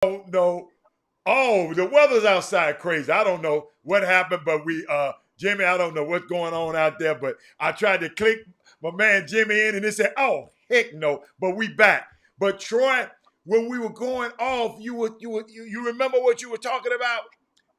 don't know. Oh, the weather's outside crazy. I don't know what happened, but Jimmy, I don't know what's going on out there, but I tried to click my man Jimmy in and it said, oh, heck no, but we back. But Troy, when we were going off, you remember what you were talking about?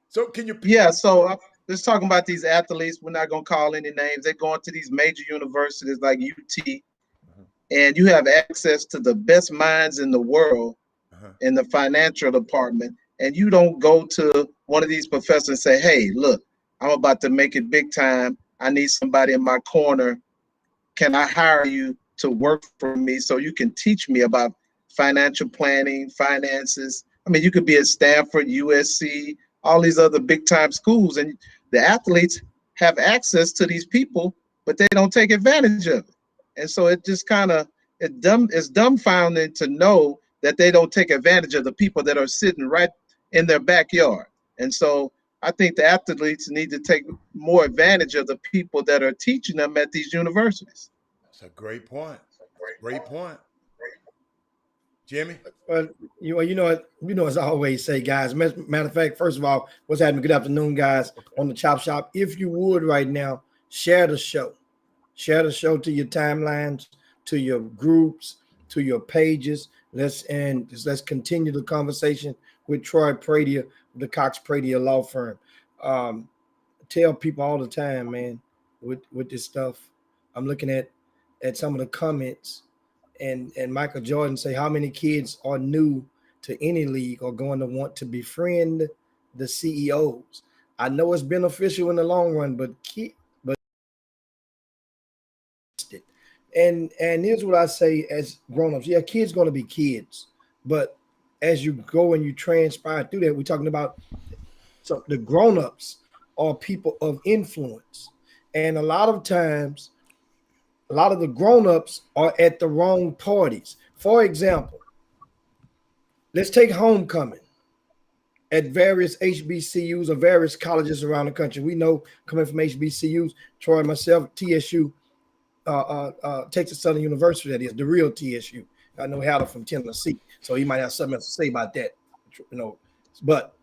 So can you Yeah, so I'm just talking about these athletes. We're not gonna call any names. They're going to these major universities like UT, uh-huh, and you have access to the best minds in the world uh-huh. in the financial department, and you don't go to one of these professors and say, "Hey, look, I'm about to make it big time. I need somebody in my corner. Can I hire you to work for me so you can teach me about financial planning, finances?" I mean, you could be at Stanford, USC, all these other big time schools, and the athletes have access to these people, but they don't take advantage of it. And so it just kind of it's dumbfounding to know that they don't take advantage of the people that are sitting right in their backyard. And so I think the athletes need to take more advantage of the people that are teaching them at these universities. That's a great point. Great point. Jimmy? Well, as I always say, guys. Matter of fact, first of all, what's happening? Good afternoon, guys. On the Chop Shop, if you would right now, share the show. Share the show to your timelines, to your groups, to your pages. Let's continue the conversation with Troy Pradier, the Cox Pradier Law Firm. Um, Tell people all the time, man, with this stuff. I'm looking at some of the comments, and Michael Jordan say how many kids are new to any league are going to want to befriend the CEOs. I know it's beneficial in the long run, but and here's what I say as grown-ups. Yeah, kids gonna be kids, but as you go and you transpire through that, we're talking about so the grown-ups are people of influence. And a lot of times, a lot of the grown-ups are at the wrong parties. For example, let's take homecoming at various HBCUs or various colleges around the country. We know coming from HBCUs, Troy, myself, TSU, Texas Southern University, that is the real TSU. I know Hatter from Tennessee, so he might have something else to say about that. But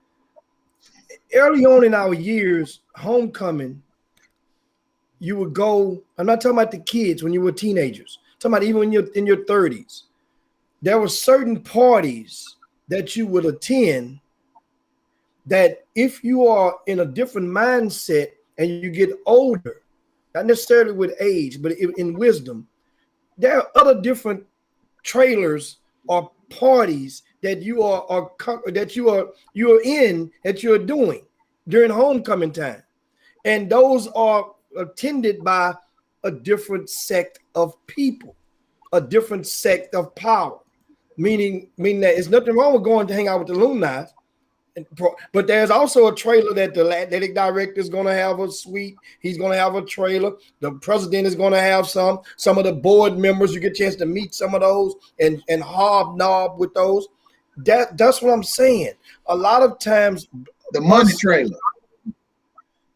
early on in our years, homecoming, you would go. I'm not talking about the kids when you were teenagers. I'm talking about even when you're in your 30s. There were certain parties that you would attend that if you are in a different mindset and you get older, not necessarily with age, but in wisdom, there are other different trailers or parties that you are in that you're doing during homecoming time, and those are attended by a different sect of people, a different sect of power. Meaning that there's nothing wrong with going to hang out with the Illuminati, but there's also a trailer that the athletic director is going to have a suite. He's going to have a trailer. The president is going to have some. Some of the board members, you get a chance to meet some of those and hobnob with those. That's what I'm saying. A lot of times, The money trailer.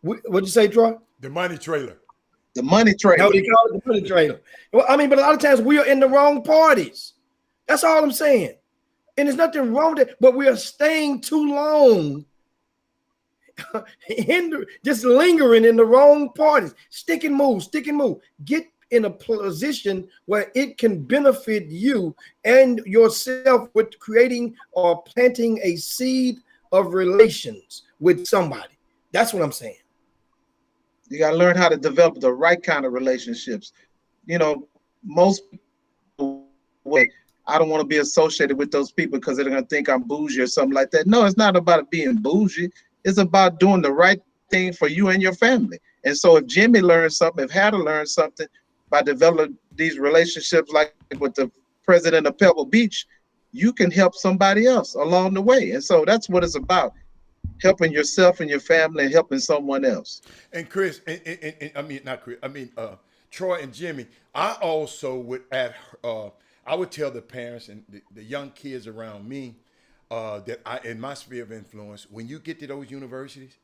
What'd you say, Troy? The money trailer. The money How trailer. they call it, the money trailer. Well, I mean, but a lot of times we are in the wrong parties. That's all I'm saying. And there's nothing wrong with it, but we are staying too long, just lingering in the wrong parties. Stick and move, stick and move. Get in a position where it can benefit you and yourself with creating or planting a seed of relations with somebody. That's what I'm saying. You got to learn how to develop the right kind of relationships. You know, most people way. I don't want to be associated with those people because they're going to think I'm bougie or something like that. No, it's not about being bougie. It's about doing the right thing for you and your family. And so if Jimmy learns something, if Hatter learns something by developing these relationships like with the president of Pebble Beach, you can help somebody else along the way. And so that's what it's about, helping yourself and your family and helping someone else. And Chris, and I mean not Chris, I mean Troy and Jimmy. I also would add. I would tell the parents and the young kids around me that I, in my sphere of influence, when you get to those universities,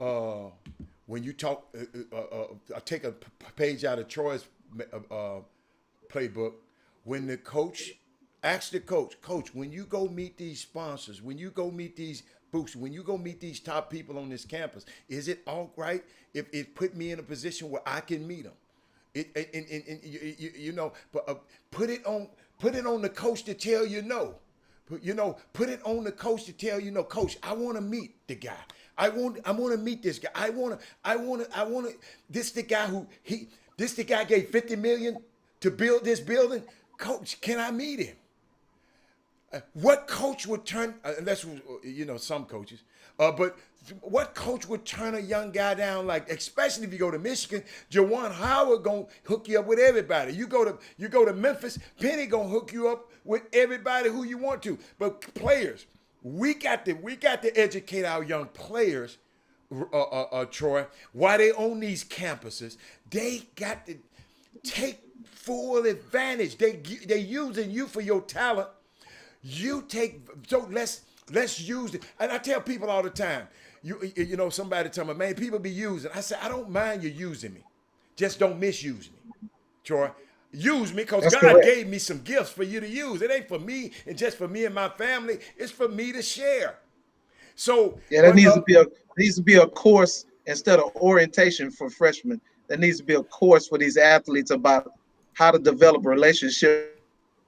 uh, when you talk, I take a page out of Troy's playbook. When the coach Ask the coach, when you go meet these sponsors, when you go meet these boosts, when you go meet these top people on this campus, is it all right if it put me in a position where I can meet them? But put it on the coach to tell you no. Put it on the coach to tell you no, coach, I want to meet the guy. I want to meet this guy. I want to. This the guy this the guy gave 50 million to build this building. Coach, can I meet him? What coach would turn, unless, some coaches, but what coach would turn a young guy down, like, especially if you go to Michigan, Jawan Howard gonna hook you up with everybody. You go to Memphis, Penny gonna hook you up with everybody who you want to. But players, we got to educate our young players, Troy, while they on these campuses. They got to take full advantage. They using you for your talent. Let's use it. And I tell people all the time, somebody tell me, man, people be using. I say, I don't mind you using me. Just don't misuse me, Troy. Use me because God correct. gave me some gifts for you to use. It ain't for me and just for me and my family. It's for me to share. So there needs to be a course instead of orientation for freshmen. There needs to be a course for these athletes about how to develop relationships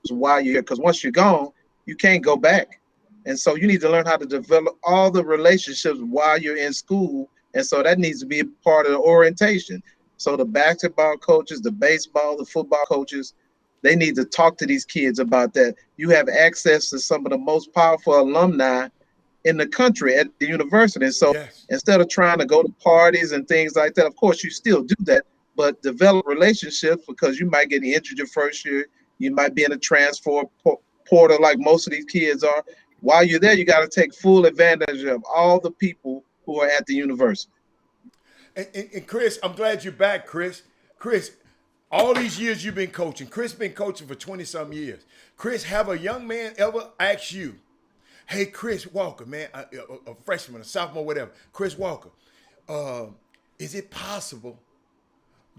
while you're here. Because once you're gone, you can't go back. And so you need to learn how to develop all the relationships while you're in school. And so that needs to be a part of the orientation. So the basketball coaches, the baseball, the football coaches, they need to talk to these kids about that. You have access to some of the most powerful alumni in the country at the university. And so instead of trying to go to parties and things like that, of course, you still do that, but develop relationships, because you might get injured your first year. You might be in a transfer portal like most of these kids are. While you're there, you got to take full advantage of all the people who are at the university. And Chris, I'm glad you're back, Chris. Chris, all these years you've been coaching. Chris been coaching for 20-some years. Chris, have a young man ever asked you, hey, Chris Walker, man, a freshman, a sophomore, whatever, Chris Walker, is it possible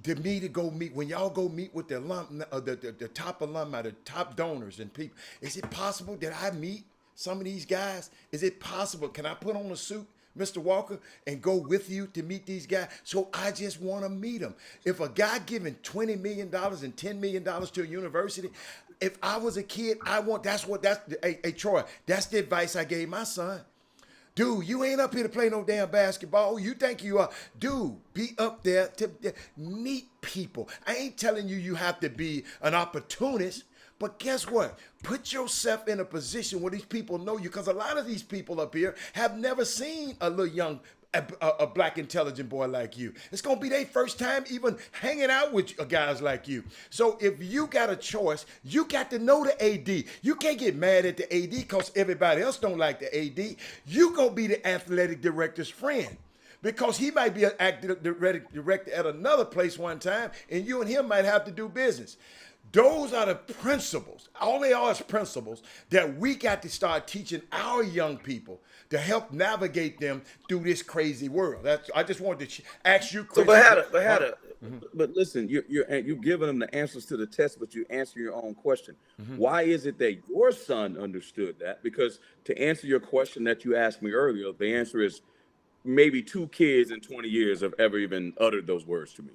to me to go meet, when y'all go meet with the top alumni, the top donors and people, is it possible that I meet some of these guys? Is it possible? Can I put on a suit, Mr. Walker, and go with you to meet these guys? So I just want to meet them. If a guy giving $20 million and $10 million to a university, if I was a kid, hey, Troy, that's the advice I gave my son. Dude, you ain't up here to play no damn basketball. You think you are. Dude, be up there to meet people. I ain't telling you have to be an opportunist, but guess what? Put yourself in a position where these people know you, because a lot of these people up here have never seen a little young, a black intelligent boy like you. It's going to be their first time even hanging out with guys like you. So if you got a choice, you got to know the AD. You can't get mad at the AD because everybody else don't like the AD. You going to be the athletic director's friend, because he might be an athletic director at another place one time, and you and him might have to do business. Those are the principles. All they are is principles that we got to start teaching our young people to help navigate them through this crazy world. I just wanted to ask you, Chris. But listen, you're giving them the answers to the test, but you answer your own question. Why is it that your son understood that? Because to answer your question that you asked me earlier, the answer is maybe 2 kids in 20 years have ever even uttered those words to me.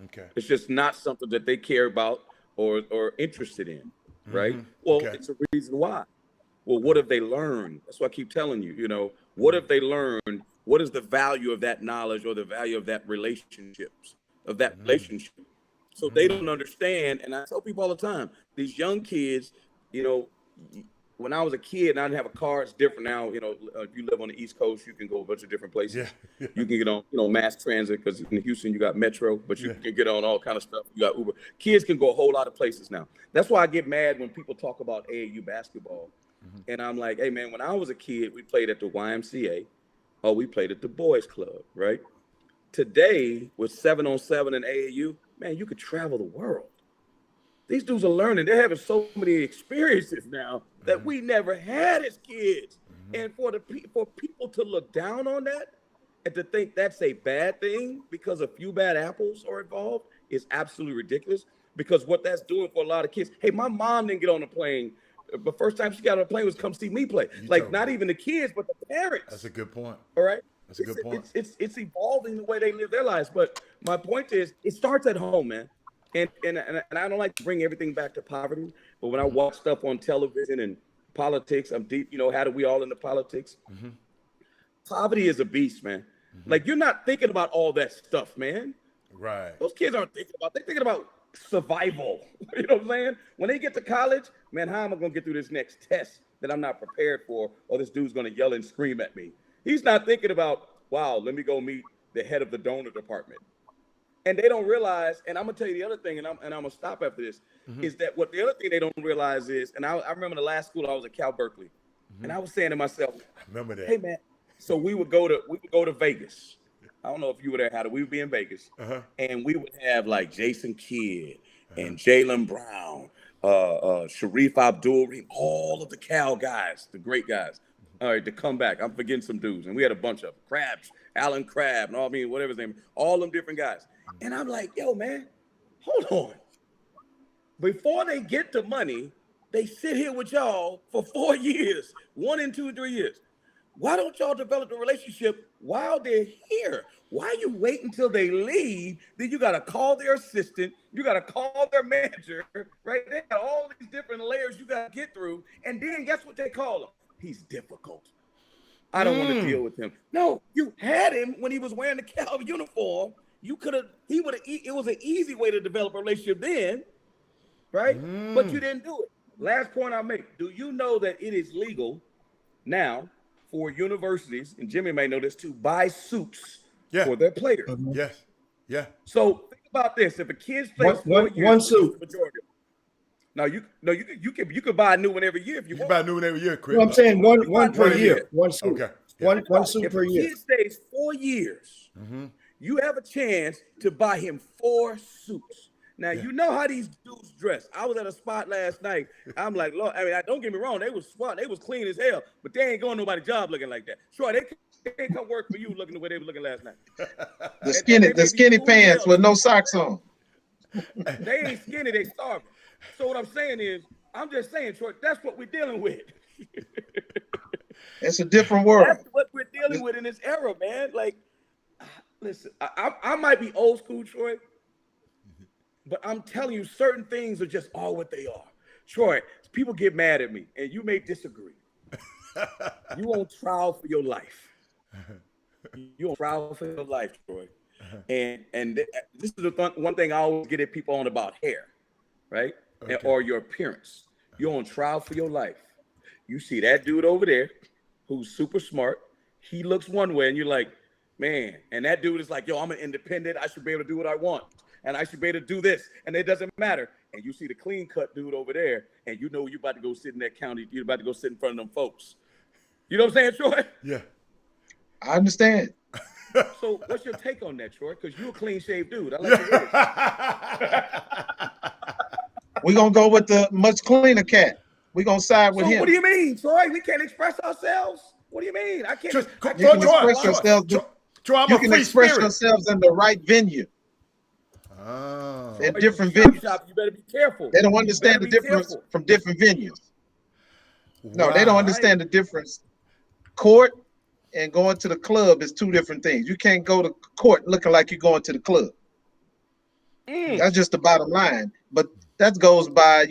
Okay. It's just not something that they care about or interested in, right? Well, it's a reason why. Well, what have they learned? That's what I keep telling you, what have they learned? What is the value of that knowledge or the value of that relationship? So they don't understand. And I tell people all the time, these young kids, when I was a kid and I didn't have a car, it's different now. If you live on the East Coast, you can go a bunch of different places. Yeah. You can get on, mass transit, because in Houston you got Metro, but you can get on all kind of stuff. You got Uber. Kids can go a whole lot of places now. That's why I get mad when people talk about AAU basketball. And I'm like, hey man, when I was a kid, we played at the YMCA or we played at the boys club, right? Today, with 7-on-7 and AAU, man, you could travel the world. These dudes are learning. They're having so many experiences now that we never had as kids. And for people to look down on that and to think that's a bad thing because a few bad apples are involved is absolutely ridiculous. Because what that's doing for a lot of kids, hey, my mom didn't get on a plane the first time she got on a plane was come see me play. Not even the kids, but the parents. That's a good point. All right. That's a good point. It's evolving the way they live their lives. But my point is, it starts at home, man. And I don't like to bring everything back to poverty, but when I watch stuff on television and politics, I'm deep. How do we all into politics? Mm-hmm. Poverty is a beast, man. Mm-hmm. Like, you're not thinking about all that stuff, man. Right. Those kids aren't thinking about. They're thinking about survival. You know what I'm saying? When they get to college, man, how am I gonna get through this next test that I'm not prepared for, or this dude's gonna yell and scream at me? He's not thinking about, wow, let me go meet the head of the donor department. And they don't realize, and I'm gonna tell you the other thing, and I'm gonna stop after this, is that what the other thing they don't realize is, and I remember the last school I was at, Cal Berkeley, and I was saying to myself, I remember that. Hey man, so we would go to Vegas. I don't know if you were there, how we would be in Vegas, and we would have like Jason Kidd and Jaylen Brown, Sharif Abdul-Rahim, all of the Cal guys, the great guys, all right, to come back. I'm forgetting some dudes, and we had a bunch of Krabs, Alan Crabb, and whatever his name, all them different guys. And I'm like, yo, man, hold on. Before they get the money, they sit here with y'all for 4 years, 1 and 2, 3 years. Why don't y'all develop a relationship while they're here? Why you wait until they leave? Then you got to call their assistant. You got to call their manager, right? They got all these different layers you got to get through. And then guess what they call him? He's difficult. I don't want to deal with him. No, you had him when he was wearing the Cal uniform. You could have, it was an easy way to develop a relationship then, right? But you didn't do it. Last point I make. Do you know that it is legal now for universities, and Jimmy may know this too, buy suits for their players? Yes. Yeah. So think about this: if a kid plays 4 years, one suit. Majority. Now you could buy a new one every year if you want. Buy a new one every year, Chris. No, I'm saying one per year. One suit. Okay. One suit per year. If a kid stays 4 years, you have a chance to buy him 4 suits. Now, you know how these dudes dress. I was at a spot last night. I'm like, Lord, don't get me wrong. They was smart. They was clean as hell, but they ain't going to nobody's job looking like that. Sure, they can't come work for you looking the way they were looking last night. The skinny pants with no socks on. They ain't skinny. They starving. So what I'm saying is, I'm just saying, Troy, that's what we're dealing with. It's a different world. That's what we're dealing with in this era, man. Like, listen, I might be old school, Troy, but I'm telling you, certain things are just all what they are. Troy, people get mad at me, and you may disagree. You on trial for your life. You on trial for your life, Troy. And this is the one thing I always get at people on about hair, right? Okay. Or your appearance. You're on trial for your life. You see that dude over there who's super smart. He looks one way, and you're like, man. And that dude is like, yo, I'm an independent. I should be able to do what I want. And I should be able to do this. And it doesn't matter. And you see the clean cut dude over there, and you know you're about to go sit in that county. You're about to go sit in front of them folks. You know what I'm saying, Troy? Yeah. I understand. So what's your take on that, Troy? Because you're a clean-shaved dude. I like We're going to go with the much cleaner cat. We're going to side with him. What do you mean, Troy? We can't express ourselves? What do you mean? I can't. You can express yourselves. You can express yourselves in the right venue. Oh. In different venues. You better be careful. They don't understand the difference from different venues. Wow. No, they don't understand the difference. Court and going to the club is 2 different things. You can't go to court looking like you're going to the club. That's just the bottom line. But that goes by,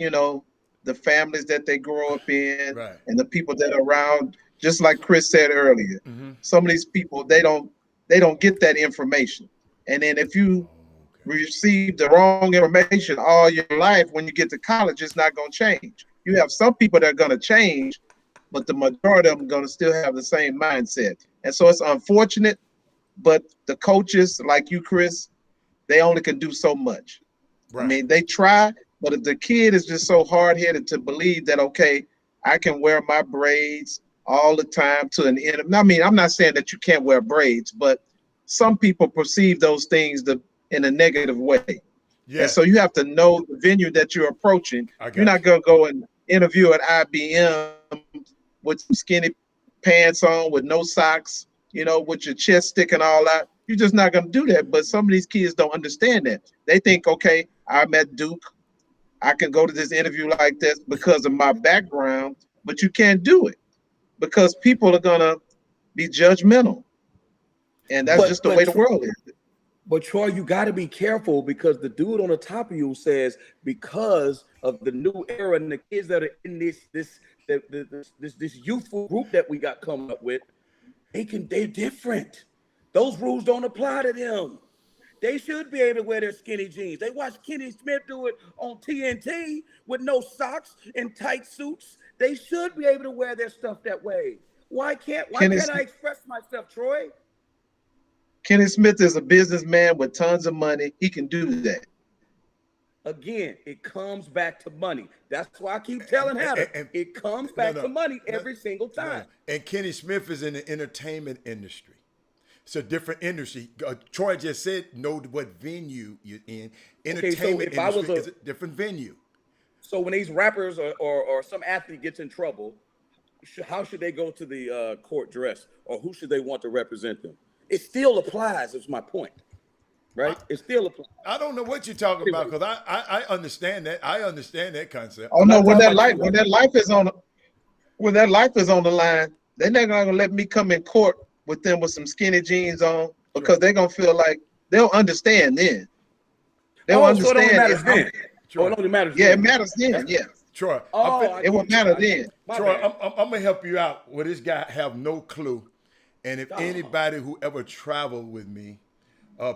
the families that they grow up in, right, and the people that are around. Just like Chris said earlier, some of these people, they don't get that information. And then if you receive the wrong information all your life, when you get to college, it's not going to change. You have some people that are going to change, but the majority of them are going to still have the same mindset. And so it's unfortunate, but the coaches like you, Chris, they only can do so much. Right. I mean, they try, but if the kid is just so hard-headed to believe that, okay, I can wear my braids all the time to an end. I mean, I'm not saying that you can't wear braids, but some people perceive those things in a negative way. Yeah. And so you have to know the venue that you're approaching. You're not going to go and interview at IBM with some skinny pants on, with no socks, with your chest sticking all out. You're just not going to do that. But some of these kids don't understand that. They think, okay, I'm at Duke. I can go to this interview like this because of my background, but you can't do it because people are gonna be judgmental, and that's just the way the world is. But Troy, you got to be careful because the dude on the top of you says because of the new era and the kids that are in this youthful group that we got coming up with, they're different. Those rules don't apply to them. They should be able to wear their skinny jeans. They watched Kenny Smith do it on TNT with no socks and tight suits. They should be able to wear their stuff that way. Why can't I express myself, Troy? Kenny Smith is a businessman with tons of money. He can do that. Again, it comes back to money. That's why I keep telling Hatter, it comes back to money every single time. And Kenny Smith is in the entertainment industry. It's a different industry. Troy just said, know what venue you're in. Entertainment industry is a different venue. So when these rappers or some athlete gets in trouble, how should they go to the court dressed? Or who should they want to represent them? It still applies, is my point. Right? It still applies. I don't know what you're talking about because I understand that. I understand that concept. Oh no, when that life is on the line, they're not gonna let me come in court with them with some skinny jeans on because they're gonna feel like they'll understand then. They'll understand. So it only matters then. Troy. It only matters then. It matters then. Yeah. Troy, it will matter then. Troy, I'm gonna help you out. Well, this guy have no clue. And if anybody who ever traveled with me,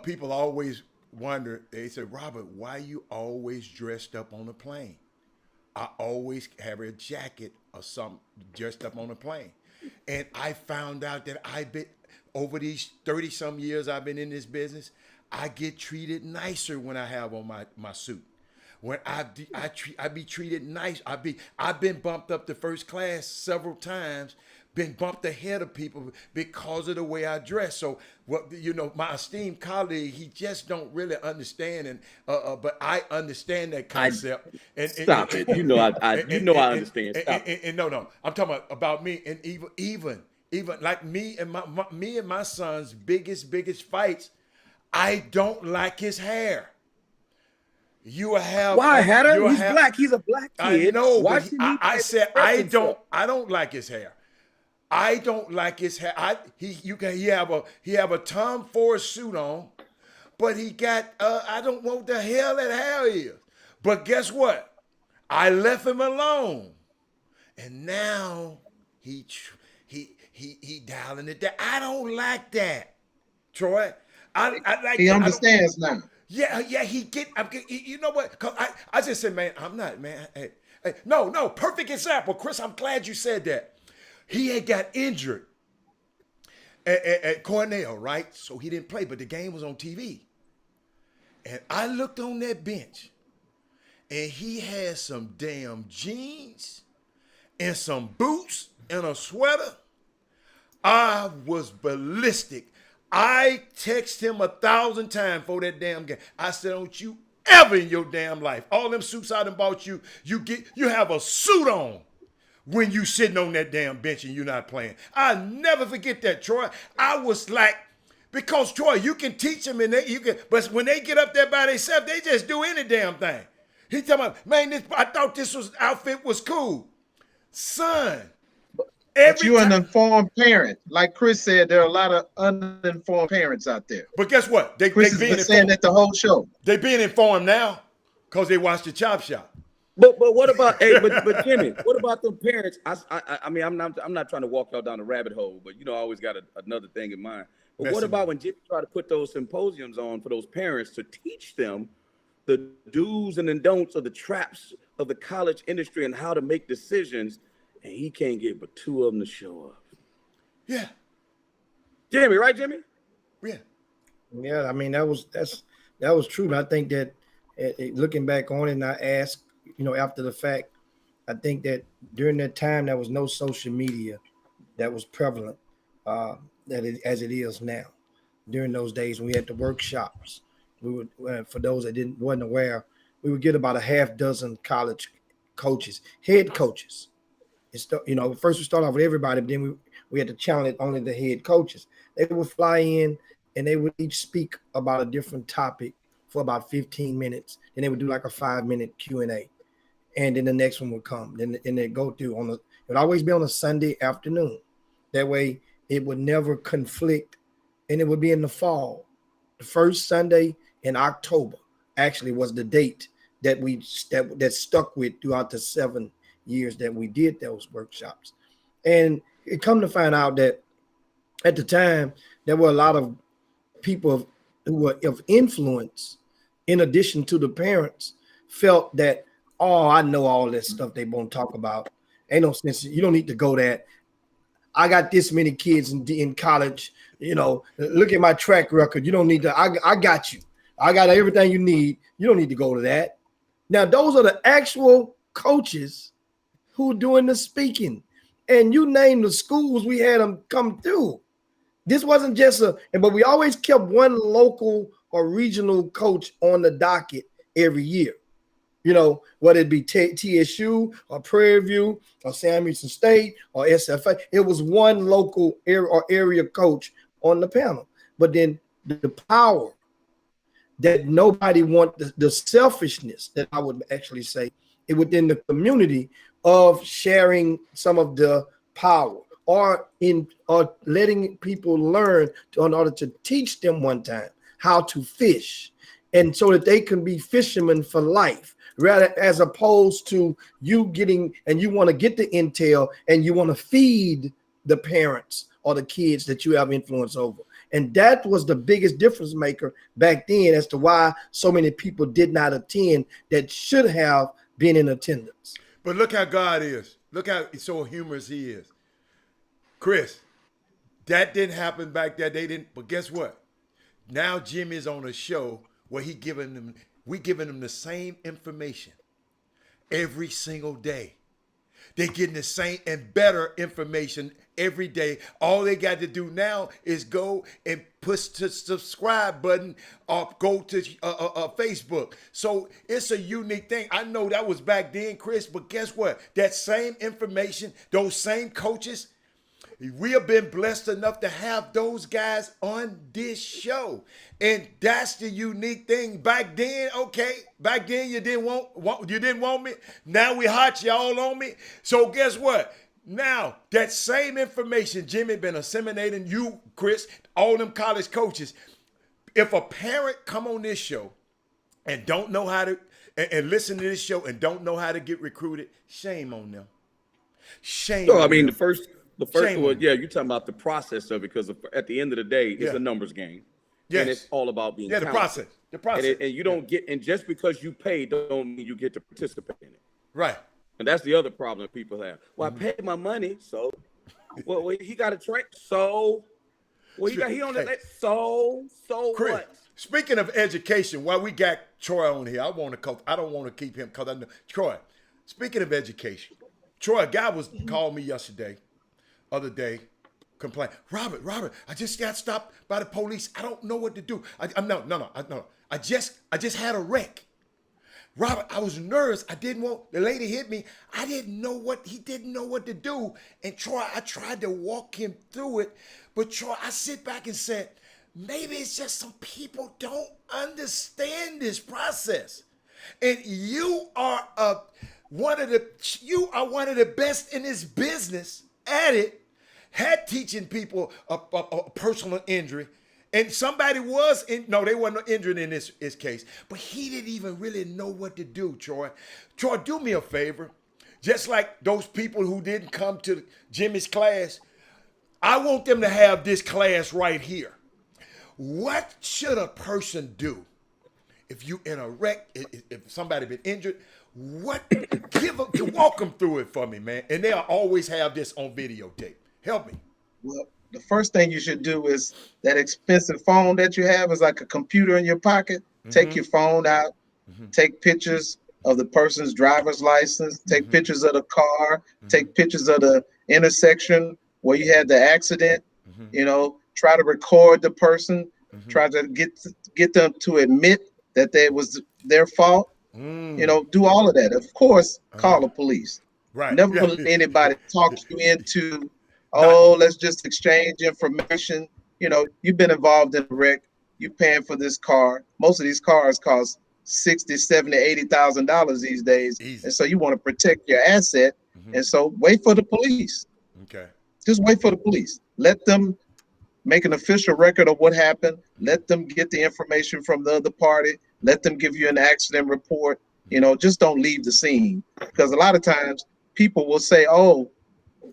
people always wonder, they say, Robert, why you always dressed up on a plane? I always have a jacket or something dressed up on a plane. And I found out that over these 30-some years I've been in this business, I get treated nicer when I have on my suit. When I be treated nice. I've been bumped up to first class several times, been bumped ahead of people because of the way I dress. So, my esteemed colleague, he just don't really understand, but I understand that concept. Stop it! You know I understand. Stop. No, I'm talking about me, and even like me and my son's biggest fights. I don't like his hair. Why, Hatter? He's black. He's a black kid. I know. Why I said I don't like his hair. I don't like his hair. He have a Tom Ford suit on, but he got I don't know what the hell that hair is. But guess what? I left him alone, and now he dialing it down. I don't like that, Troy. He understands now. Yeah, you know what? Cause I just said, man, I'm not, man. Hey, no, perfect example, Chris. I'm glad you said that. He had got injured at Cornell, right? So he didn't play, but the game was on TV. And I looked on that bench, and he had some damn jeans and some boots and a sweater. I was ballistic. I texted him 1,000 times for that damn game. I said, don't you ever in your damn life, all them suits I done bought you, you have a suit on when you sitting on that damn bench and you're not playing. I'll never forget that, Troy. I was like, because Troy, you can teach them but when they get up there by themselves, they just do any damn thing. He talking about, man, I thought this outfit was cool. Son. But you're an informed parent. Like Chris said, there are a lot of uninformed parents out there. But guess what? Chris has been saying that the whole show. They being informed now because they watched the Chop Shop. But what about but Jimmy? What about them parents? I mean, I'm not trying to walk y'all down the rabbit hole, but I always got another thing in mind. But what about when Jimmy tried to put those symposiums on for those parents to teach them the do's and the don'ts of the traps of the college industry and how to make decisions? And he can't get but two of them to show up. Yeah. Jimmy, right, Jimmy? Yeah. Yeah, I mean, that was true. But I think that looking back on it, and I asked, after the fact, I think that during that time, there was no social media that was prevalent as it is now. During those days when we had the workshops, we would, for those that wasn't aware, we would get about a half dozen college coaches, head coaches. First we start off with everybody, but then we had to challenge only the head coaches. They would fly in and they would each speak about a different topic for about 15 minutes. And they would do like a 5-minute Q&A. and then the next one would come. Then and they go through on the. It would always be on a Sunday afternoon. That way, it would never conflict, and it would be in the fall. The first Sunday in October actually was the date that that stuck with throughout the 7 years that we did those workshops. And it come to find out that at the time there were a lot of people who were of influence, in addition to the parents, felt that, oh, I know all this stuff they won't talk about. Ain't no sense. You don't need to go there. I got this many kids in college. Look at my track record. You don't need to. I got you. I got everything you need. You don't need to go to that. Now, those are the actual coaches who are doing the speaking. And you name the schools, we had them come through. This wasn't just but we always kept one local or regional coach on the docket every year. Whether it be TSU or Prairie View or Sam Houston State or SFA, it was one local area coach on the panel. But then the power that nobody wants, the selfishness that I would actually say, it within the community of sharing some of the power or letting people learn in order to teach them one time how to fish, and so that they can be fishermen for life, rather as opposed to you getting and you want to get the intel and you want to feed the parents or the kids that you have influence over. And that was the biggest difference maker back then as to why so many people did not attend that should have been in attendance. But look how God is. Look how so humorous he is. Chris, that didn't happen back there. They didn't. But guess what? Now Jimmy's on a show where we giving them the same information every single day. They're getting the same and better information every day. All they got to do now is go and push the subscribe button or go to Facebook. So it's a unique thing. I know that was back then, Chris, but guess what? That same information, those same coaches, we have been blessed enough to have those guys on this show. And that's the unique thing. Back then, you didn't want me. Now we hot, y'all on me. So guess what? Now, that same information Jimmy been disseminating, you, Chris, all them college coaches. If a parent come on this show and don't know how to, and listen to this show and don't know how to get recruited, shame on them. Shame on them. The first one, yeah, you're talking about the process of it, because at the end of the day, it's a numbers game. Yes. And it's all about being talented. The process. And you don't get, and just because you pay, don't mean you get to participate in it. Right. And that's the other problem people have. Well, I paid my money, so well he got a train, so he on that. So Chris, what? Speaking of education, while we got Troy on here, I don't want to keep him because I know Troy. Speaking of education, Troy, a guy called me other day, complain. Robert, I just got stopped by the police. I don't know what to do. I just had a wreck. Robert, I was nervous. The lady hit me. He didn't know what to do. And Troy, I tried to walk him through it. But Troy, I sit back and said, maybe it's just some people don't understand this process. And you are one of the best in this business at it, had teaching people a personal injury. And somebody they wasn't injured in this case, but he didn't even really know what to do, Troy. Troy, do me a favor. Just like those people who didn't come to Jimmy's class, I want them to have this class right here. What should a person do if you in a wreck, if somebody been injured? Walk them through it for me, man. And they'll always have this on videotape. Help me. Well, the first thing you should do is that expensive phone that you have is like a computer in your pocket. Mm-hmm. Take your phone out, take pictures of the person's driver's license, take pictures of the car, take pictures of the intersection where you had the accident, try to record the person, try to get them to admit that it was their fault. Do all of that. Of course, call the police. Right. Never let anybody talk you into, let's just exchange information. You've been involved in a wreck. You're paying for this car. Most of these cars cost $60, $70, $80,000 these days. Easy. And so you want to protect your asset. And so wait for the police. Okay. Just wait for the police. Let them make an official record of what happened. Let them get the information from the other party. Let them give you an accident report. You know, just don't leave the scene, because a lot of times people will say, oh,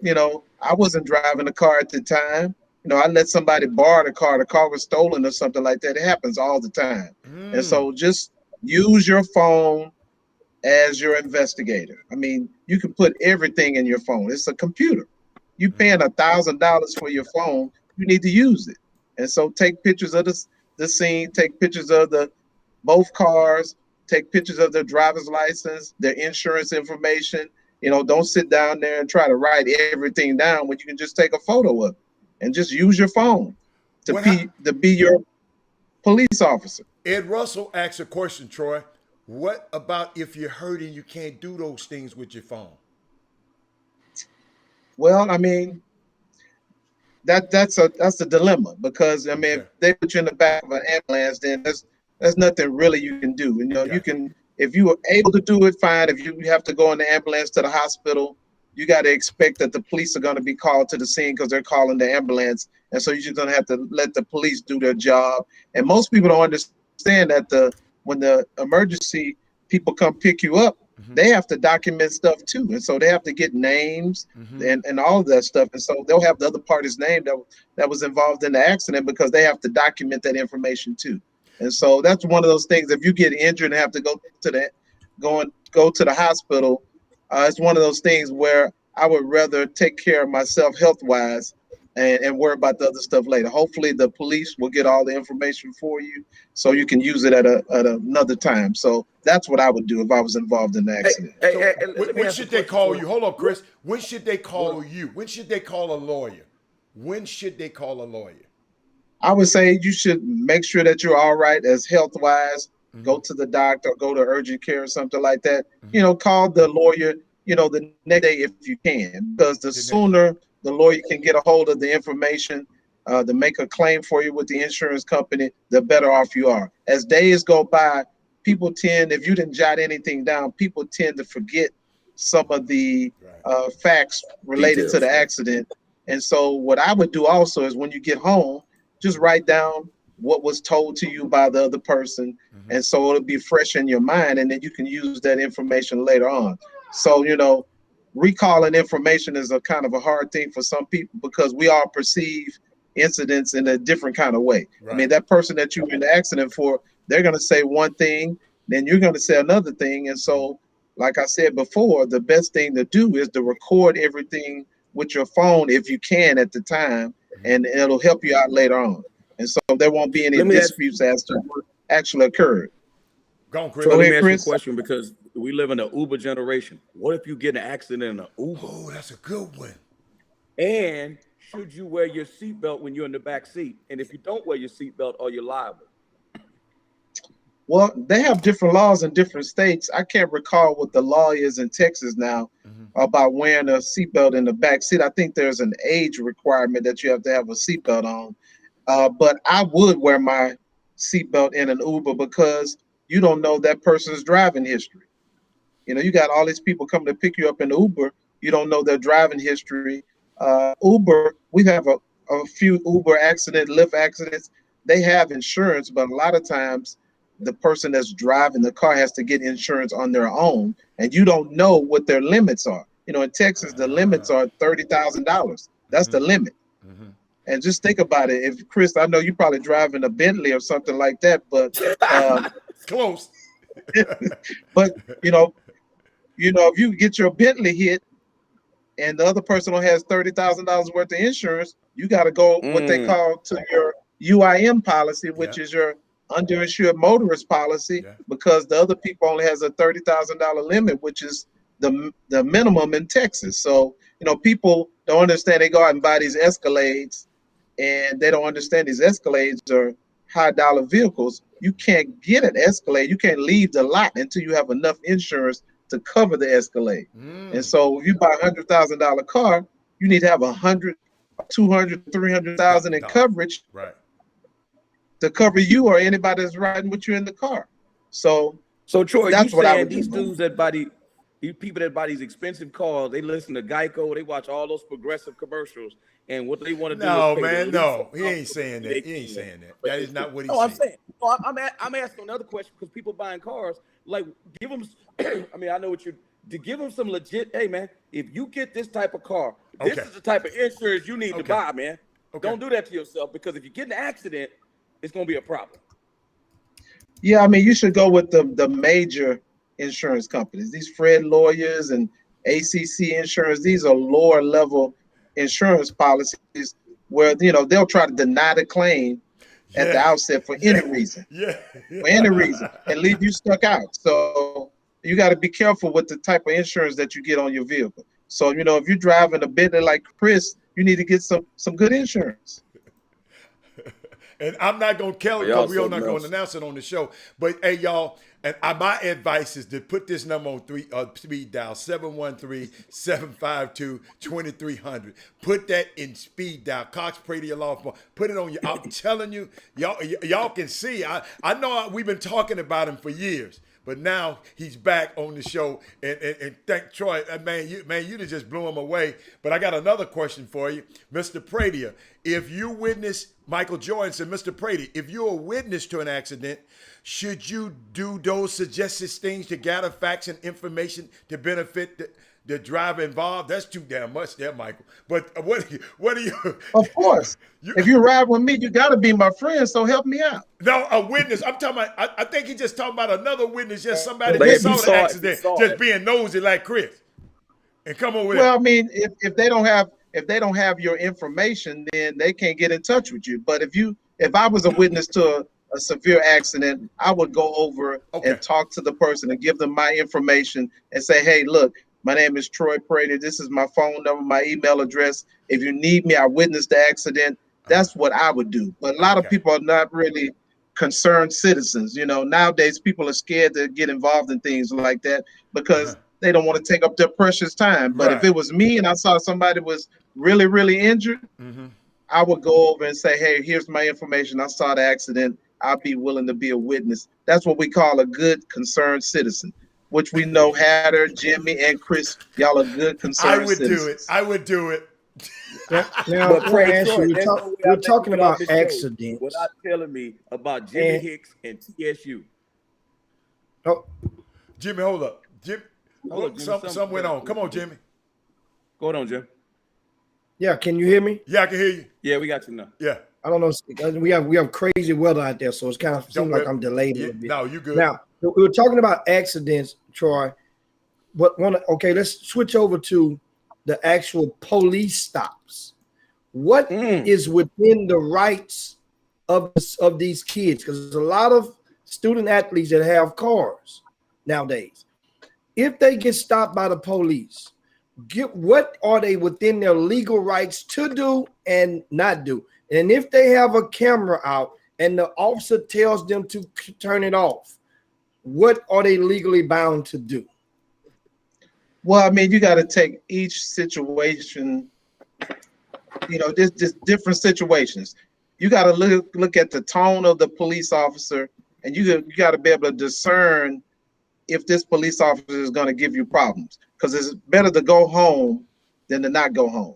you know, I wasn't driving the car at the time. You know, I let somebody borrow the car. The car was stolen or something like that. It happens all the time. And so just use your phone as your investigator. I mean, you can put everything in your phone. It's a computer. You paying $1,000 for your phone, you need to use it. And so take pictures of the scene, take pictures of both cars, take pictures of their driver's license, their insurance information. You know, don't sit down there and try to write everything down when you can just take a photo of it and just use your phone to be your police officer. Ed Russell asks a question, Troy. What about if you're hurting, you can't do those things with your phone? Well, I mean, that's a dilemma, because I mean, if they put you in the back of an ambulance, then there's nothing really you can do. You know, you can, if you are able to do it, fine. If you have to go in the ambulance to the hospital, you got to expect that the police are going to be called to the scene because they're calling the ambulance, and so you're just going to have to let the police do their job. And most people don't understand that when the emergency people come pick you up, they have to document stuff too, and so they have to get names and all of that stuff, and so they'll have the other party's name that was involved in the accident, because they have to document that information too. And so that's one of those things. If you get injured and have to go to the hospital, it's one of those things where I would rather take care of myself health-wise and worry about the other stuff later. Hopefully the police will get all the information for you so you can use it at another time. So that's what I would do if I was involved in the accident. When should they call you? Hold up, Chris. When should they call you? When should they call a lawyer? When should they call a lawyer? I would say you should make sure that you're all right as health-wise. Go to the doctor, go to urgent care or something like that. You know, call the lawyer, you know, the next day if you can, because the sooner the lawyer can get a hold of the information to make a claim for you with the insurance company, the better off you are. As days go by, people tend, if you didn't jot anything down, people tend to forget some of the facts related to the accident. And so what I would do also is when you get home, just write down what was told to you by the other person. And so it'll be fresh in your mind, and then you can use that information later on. So, you know, recalling information is a kind of a hard thing for some people, because we all perceive incidents in a different kind of way. I mean, that person that you were in the accident for, they're going to say one thing, then you're going to say another thing. And so, like I said before, the best thing to do is to record everything with your phone if you can at the time, and it'll help you out later on. And so there won't be any disputes as to what actually occurred. Go on, Chris. So let me ask you a question, because we live in an Uber generation. What if you get in an accident in an Uber? Oh, that's a good one. And should you wear your seatbelt when you're in the back seat? And if you don't wear your seatbelt, are you liable? Well, they have different laws in different states. I can't recall what the law is in Texas now about wearing a seatbelt in the back seat. I think there's an age requirement that you have to have a seatbelt on. But I would wear my seatbelt in an Uber, because you don't know that person's driving history. You know, you got all these people coming to pick you up in the Uber. You don't know their driving history. Uber, we have a few Uber accidents, Lyft accidents. They have insurance, but a lot of times the person that's driving the car has to get insurance on their own, and you don't know what their limits are. You know, in Texas, the limits are $30,000. That's the limit. And just think about it. If Chris, I know you probably driving a Bentley or something like that, but close. But you know, if you get your Bentley hit and the other person only has $30,000 worth of insurance, you got to go what they call to your UIM policy, which is your underinsured motorist policy, because the other people only has a $30,000 limit, which is the minimum in Texas. So, you know, people don't understand. They go out and buy these Escalades, and they don't understand these Escalades are high dollar vehicles. You can't get an Escalade. You can't leave the lot until you have enough insurance to cover the Escalade. And so if you buy $100,000 car, you need to have 100, 200, 300,000 in coverage to cover you or anybody that's riding with you in the car. So So Troy, you That's what I saying would do, these bro. dudes these people that buy these expensive cars, they listen to Geico, they watch all those progressive commercials, and what they want to do is No, pay the man, least no. He amount ain't for the saying fee they that. He ain't can. saying that. But That is not what he no, I'm said. saying, no, I'm asking another question because people buying cars, like give them. I mean, I know what you to give them some legit. Hey, man, if you get this type of car, this Okay. is the type of insurance you need to Okay. buy, man. Okay. Don't do that to yourself because if you get in an accident, it's gonna be a problem. Yeah, I mean, you should go with the major insurance companies. These Fred Lawyers and ACC Insurance, these are lower level insurance policies where they'll try to deny the claim at the Yeah. outset for Yeah. any reason, Yeah. and leave you stuck out. So you got to be careful with the type of insurance that you get on your vehicle. So if you're driving a Bentley like Chris, you need to get some good insurance. And I'm not gonna tell Oh, it because y'all we're not something gonna else. announce it on the show. But hey, y'all, and my advice is to put this number on speed dial 713-752-2300. Put that in speed dial. Cox pray to your law firm. Put it on your. I'm telling you, y'all can see. I know we've been talking about him for years. But now he's back on the show, and thank Troy, man. You just blew him away. But I got another question for you, Mr. Pradia. If you witness, Michael Jordan said, Mr. Pradia, if you're a witness to an accident, should you do those suggested things to gather facts and information to benefit the driver involved? That's too damn much there, Michael. But what do you? Of course, if you ride with me, you got to be my friend. So help me out. No, a witness. I'm talking about. I think he just talking about another witness, just somebody Like just if you saw the saw accident, just being nosy like Chris, and come over there. Well, I mean, if they don't have your information, then they can't get in touch with you. But if I was a witness to a severe accident, I would go over Okay. and talk to the person and give them my information and say, hey, look, my name is Troy Prater. This is my phone number, my email address. If you need me, I witnessed the accident. That's what I would do. But a lot of Okay. people are not really concerned citizens. Nowadays people are scared to get involved in things like that because they don't want to take up their precious time. But if Right. it was me and I saw somebody was really, really injured, I would go over and say, hey, here's my information. I saw the accident. I'll be willing to be a witness. That's what we call a good concerned citizen, which we know Hatter, Jimmy, and Chris, y'all are good I concerned would do it. citizens. I would do it. Now, But I want to Pray ask you. Troy, there's no way We're I'm letting talking you get off about this show accidents. without telling me about Jimmy And Hicks and TSU. oh, Jimmy, hold up. Hold up, Jimmy. Some went on. Come on, Jimmy. Go on, Jim. yeah, can you hear me? Yeah, I can hear you. Yeah, we got you now. Yeah. I don't know. We have crazy weather out there, so it's kind of seems like I'm delayed a little bit. No, you good. Now we were talking about accidents, Troy. But let's switch over to the actual police stops. What is within the rights of these kids? Because there's a lot of student athletes that have cars nowadays. If they get stopped by the police, what are they within their legal rights to do and not do? And if they have a camera out and the officer tells them to turn it off, what are they legally bound to do? Well, I mean, you got to take each situation, there's different situations. You got to look at the tone of the police officer, and you got to be able to discern if this police officer is going to give you problems, because it's better to go home than to not go home.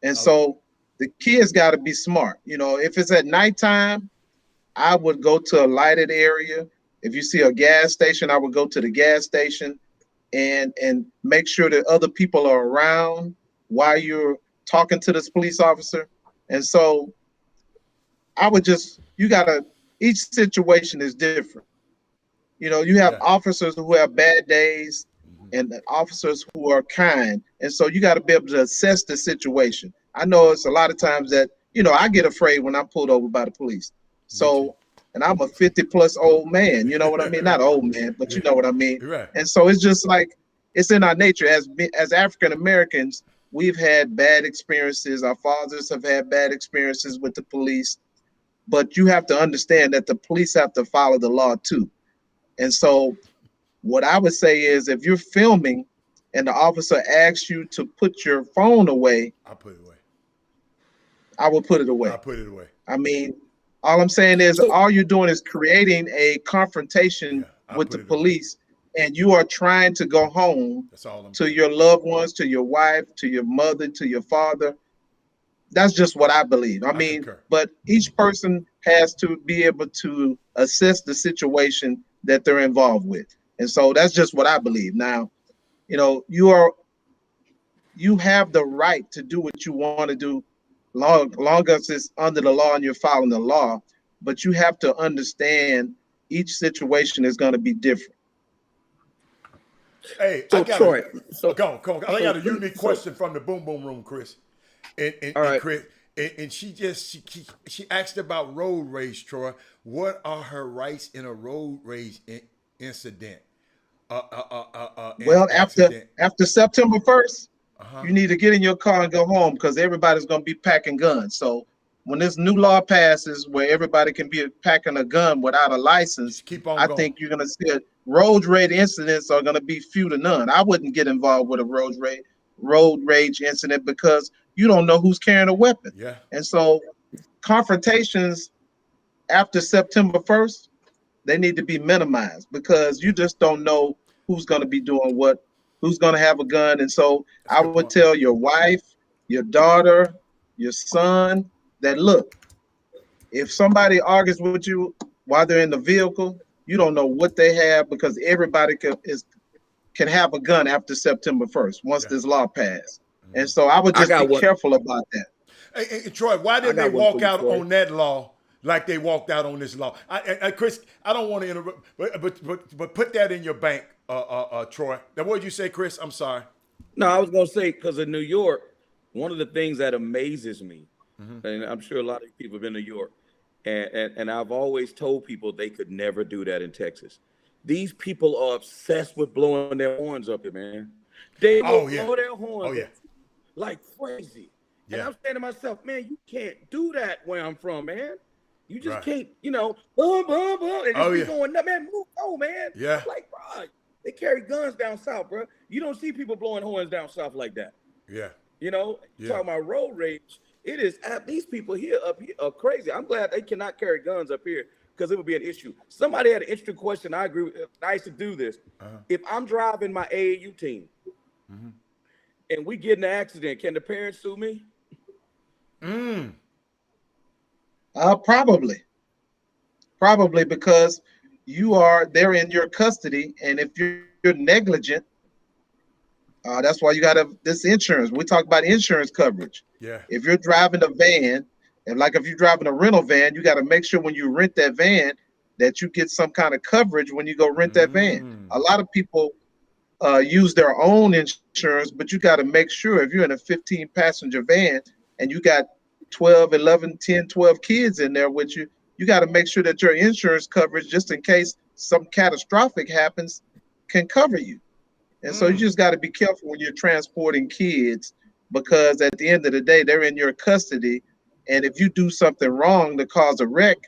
And so the kids got to be smart. If it's at nighttime, I would go to a lighted area. If you see a gas station, I would go to the gas station and make sure that other people are around while you're talking to this police officer. And so each situation is different. You have officers who have bad days and officers who are kind. And so you got to be able to assess the situation. I know it's a lot of times that, I get afraid when I'm pulled over by the police. So, and I'm a 50+ old man, you know what I mean? Not old man, but you know what I mean? Right. And so it's just like, it's in our nature. As African Americans, we've had bad experiences. Our fathers have had bad experiences with the police. But you have to understand that the police have to follow the law too. And so what I would say is, if you're filming and the officer asks you to put your phone away, I'll put it away. I will put it away. I'll put it away. I mean, all I'm saying is all you're doing is creating a confrontation with the police, and you are trying to go home to your loved ones, to your wife, to your mother, to your father. That's just what I believe. I mean, concur. But each person has to be able to assess the situation that they're involved with. And so that's just what I believe. Now, you have the right to do what you want to do long as it's under the law and you're following the law, but you have to understand each situation is going to be different. Hey, So I got Troy, go on. I got a unique question from the Boom Boom Room, Chris. And Chris, and she asked about road rage, Troy. What are her rights in a road rage incident? Well, after September 1st, you need to get in your car and go home because everybody's going to be packing guns. So when this new law passes where everybody can be packing a gun without a license, I think you're going to see road rage incidents are going to be few to none. I wouldn't get involved with a road rage incident because you don't know who's carrying a weapon. Yeah. And so confrontations after September 1st, they need to be minimized because you just don't know who's going to be doing what, who's going to have a gun. And so I would tell your wife, your daughter, your son that, look, if somebody argues with you while they're in the vehicle, you don't know what they have because everybody can have a gun after September 1st once this law passed. And so I would just be careful about that. Hey, Troy, why didn't they walk out on that law like they walked out on this law? Chris, I don't want to interrupt, but put that in your bank, Troy. Now, what did you say, Chris? I'm sorry. No, I was going to say, because in New York, one of the things that amazes me, and I'm sure a lot of people have been to New York, and I've always told people they could never do that in Texas. These people are obsessed with blowing their horns up here, man. They will blow their horns up like crazy. And I'm saying to myself, man, you can't do that where I'm from, man. You just can't, boom, boom, boom, and just be going, man, move on, man. Yeah. Like, bro, they carry guns down south, bro. You don't see people blowing horns down south like that. Yeah. Talking about road rage, it is, these people up here are crazy. I'm glad they cannot carry guns up here because it would be an issue. Somebody had an interesting question. I agree with, I used to do this. If I'm driving my AAU team and we get in an accident, can the parents sue me? Probably because they're in your custody, and if you're negligent, that's why you got this insurance. We talk about insurance coverage. Yeah. If you're driving a van, and like if you're driving a rental van, you got to make sure when you rent that van that you get some kind of coverage when you go rent that van. A lot of people use their own insurance, but you got to make sure if you're in a 15-passenger van and you got 12, 11, 10, 12 kids in there with you, you got to make sure that your insurance coverage, just in case some catastrophic happens, can cover you. And so you just got to be careful when you're transporting kids, because at the end of the day, they're in your custody. And if you do something wrong to cause a wreck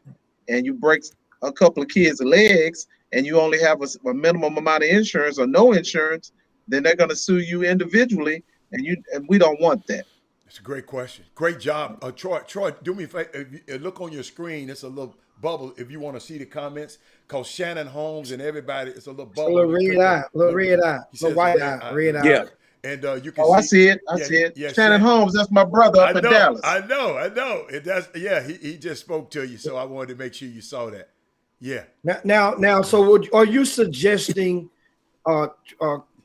and you break a couple of kids' legs and you only have a minimum amount of insurance or no insurance, then they're going to sue you individually. And we don't want that. That's a great question. Great job. Troy, do me a favor. Look on your screen. It's a little bubble if you want to see the comments. Because Shannon Holmes and everybody, it's a little bubble. A little red eye. Little white eye, red eye. Yeah. And you can I see it. I see it. Yeah, Shannon Holmes, that's my brother up in Dallas. I know. He just spoke to you, so I wanted to make sure you saw that. Yeah. Now, so are you suggesting,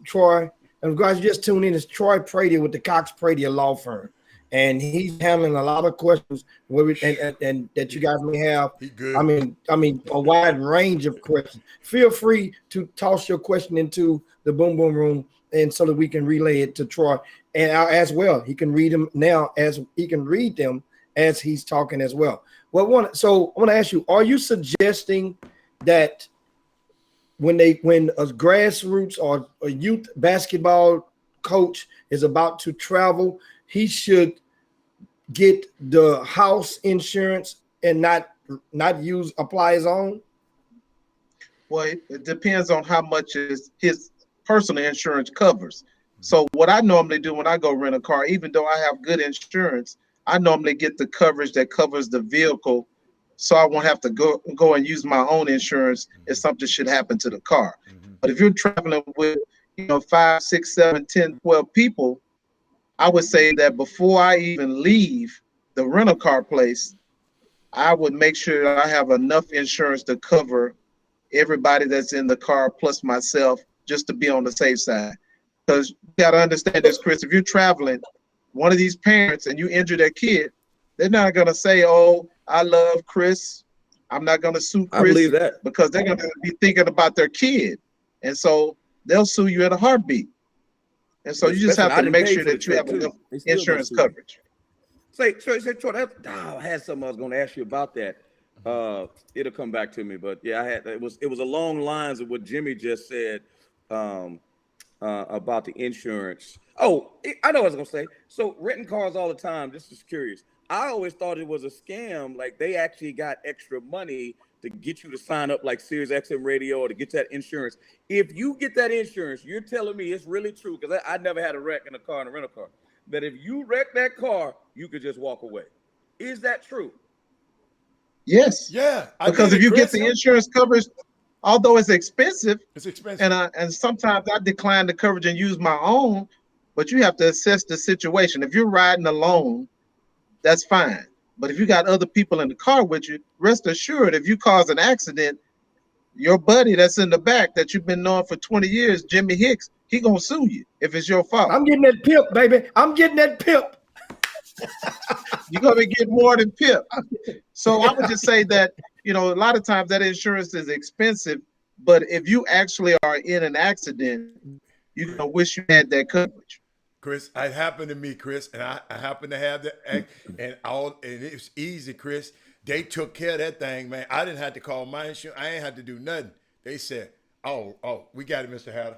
Troy, and guys just tune in, it's Troy Prady with the Cox Prady law firm. And he's handling a lot of questions and that you guys may have. He good. I mean, a wide range of questions. Feel free to toss your question into the Boom Boom Room, and so that we can relay it to Troy. And as well, he can read them now as he can read them as he's talking as well. So I want to ask you: are you suggesting that when a grassroots or a youth basketball coach is about to travel, he should get the house insurance and not apply his own? Well, it depends on how much his personal insurance covers. So what I normally do when I go rent a car, even though I have good insurance, I normally get the coverage that covers the vehicle so I won't have to go and use my own insurance if something should happen to the car. But if you're traveling with, 5, 6, 7, 10, 12 people, I would say that before I even leave the rental car place, I would make sure I have enough insurance to cover everybody that's in the car plus myself, just to be on the safe side. Because you got to understand this, Chris, if you're traveling, one of these parents and you injure their kid, they're not going to say, oh, I love Chris, I'm not going to sue Chris. I believe that. Because they're going to be thinking about their kid. And so they'll sue you in a heartbeat. And so you just have to make sure that you have enough insurance coverage. Say, Troy, I had something I was going to ask you about that. It'll come back to me, but yeah, it was along lines of what Jimmy just said about the insurance. Oh, I know what I was going to say. So renting cars all the time. Just is curious. I always thought it was a scam. Like they actually got extra money to get you to sign up like Sirius XM radio or to get that insurance. If you get that insurance, you're telling me it's really true, because I never had a wreck in a rental car, that if you wreck that car, you could just walk away. Is that true? Yes. Yeah. Because if you get the insurance coverage, although it's expensive, and sometimes I decline the coverage and use my own, but you have to assess the situation. If you're riding alone, that's fine. But if you got other people in the car with you, rest assured, if you cause an accident, your buddy that's in the back that you've been knowing for 20 years, Jimmy Hicks, he gonna sue you if it's your fault. I'm getting that PIP, baby. I'm getting that PIP. You're gonna get more than PIP. So I would just say that, a lot of times that insurance is expensive, but if you actually are in an accident, you're gonna wish you had that coverage. Chris, it happened to me, Chris, and I happen to have that, and it was easy, Chris. They took care of that thing, man. I didn't have to call my insurance. I ain't had to do nothing. They said, "Oh, we got it, Mr. Hatter.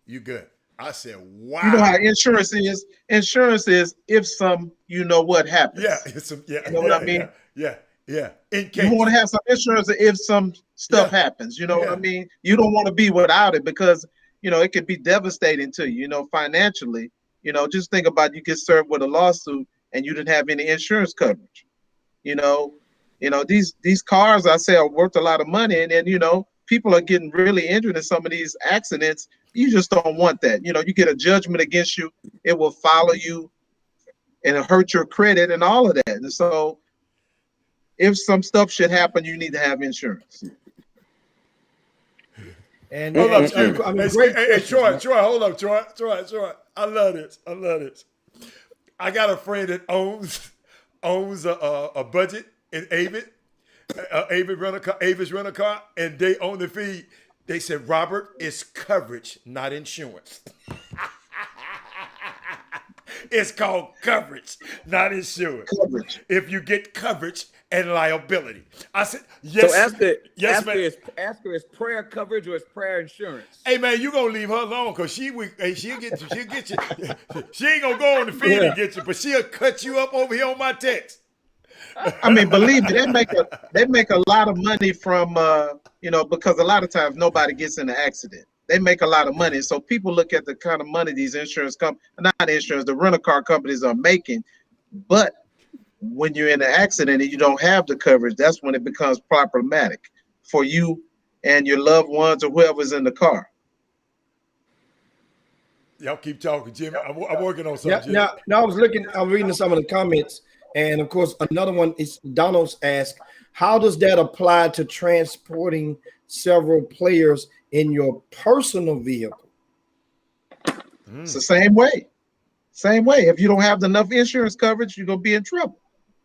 You good?" I said, "Wow." You know how insurance is? Insurance is if what happens. Yeah, it's some. Yeah, you know what I mean? Yeah. In case you want to have some insurance if some stuff happens. You know what I mean? You don't want to be without it because it could be devastating to you. Financially. Just think about you get served with a lawsuit and you didn't have any insurance coverage. These cars I say are worth a lot of money, and then people are getting really injured in some of these accidents. You just don't want that. You get a judgment against you, it will follow you and it'll hurt your credit and all of that. And so if some stuff should happen, you need to have insurance. And hold up, Troy, hold up, Troy. I love this. I got a friend that owns a budget in Avis rental car, and they own the feed. They said, Robert, it's coverage, not insurance. It's called coverage, not insurance. Coverage. If you get coverage and liability. I said, yes. So ask her, is prayer coverage or is prayer insurance? Hey man, you gonna leave her alone because she'll get you. She ain't gonna go on the feed and get you, but she'll cut you up over here on my text. I mean, believe me, they make a lot of money from because a lot of times nobody gets in an accident. They make a lot of money. So people look at the kind of money these the rental car companies are making. But when you're in an accident and you don't have the coverage, that's when it becomes problematic for you and your loved ones or whoever's in the car. Y'all keep talking, Jimmy. I'm working on something. Now I was reading some of the comments, and of course another one is Donald's asked, how does that apply to transporting several players in your personal vehicle? It's the same way. If you don't have enough insurance coverage, you're gonna be in trouble.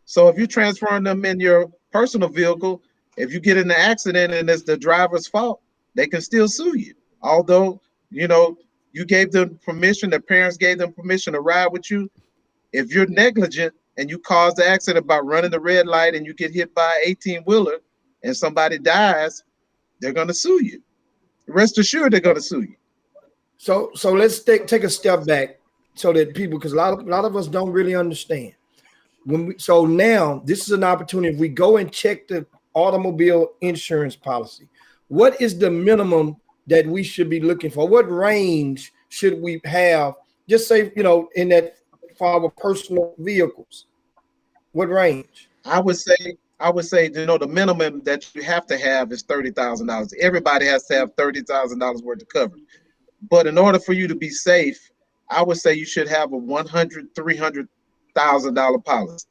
So if you're transferring them in your personal vehicle, if you get in an accident and it's the driver's fault, they can still sue you. Although you gave them permission, the parents gave them permission to ride with you. If you're negligent and you cause the accident by running the red light and you get hit by an 18-wheeler and somebody dies, they're gonna sue you. Rest assured, they're going to sue you. So let's take a step back so that people, because a lot of us don't really understand. So now this is an opportunity. If we go and check the automobile insurance policy, what is the minimum that we should be looking for? What range should we have? Just say, in that for our personal vehicles. What range? I would say I would say, the minimum that you have to have is $30,000. Everybody has to have $30,000 worth of coverage. But in order for you to be safe, I would say you should have a $300,000 policy.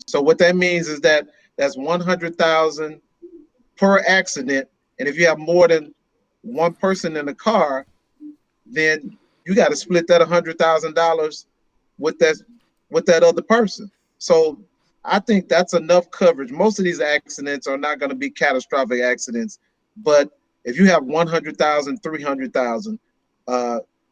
So what that means is that that's $100,000 per accident. And if you have more than one person in the car, then you got to split that $100,000 with that other person. So I think that's enough coverage. Most of these accidents are not going to be catastrophic accidents, but if you have 100,000, 300,000,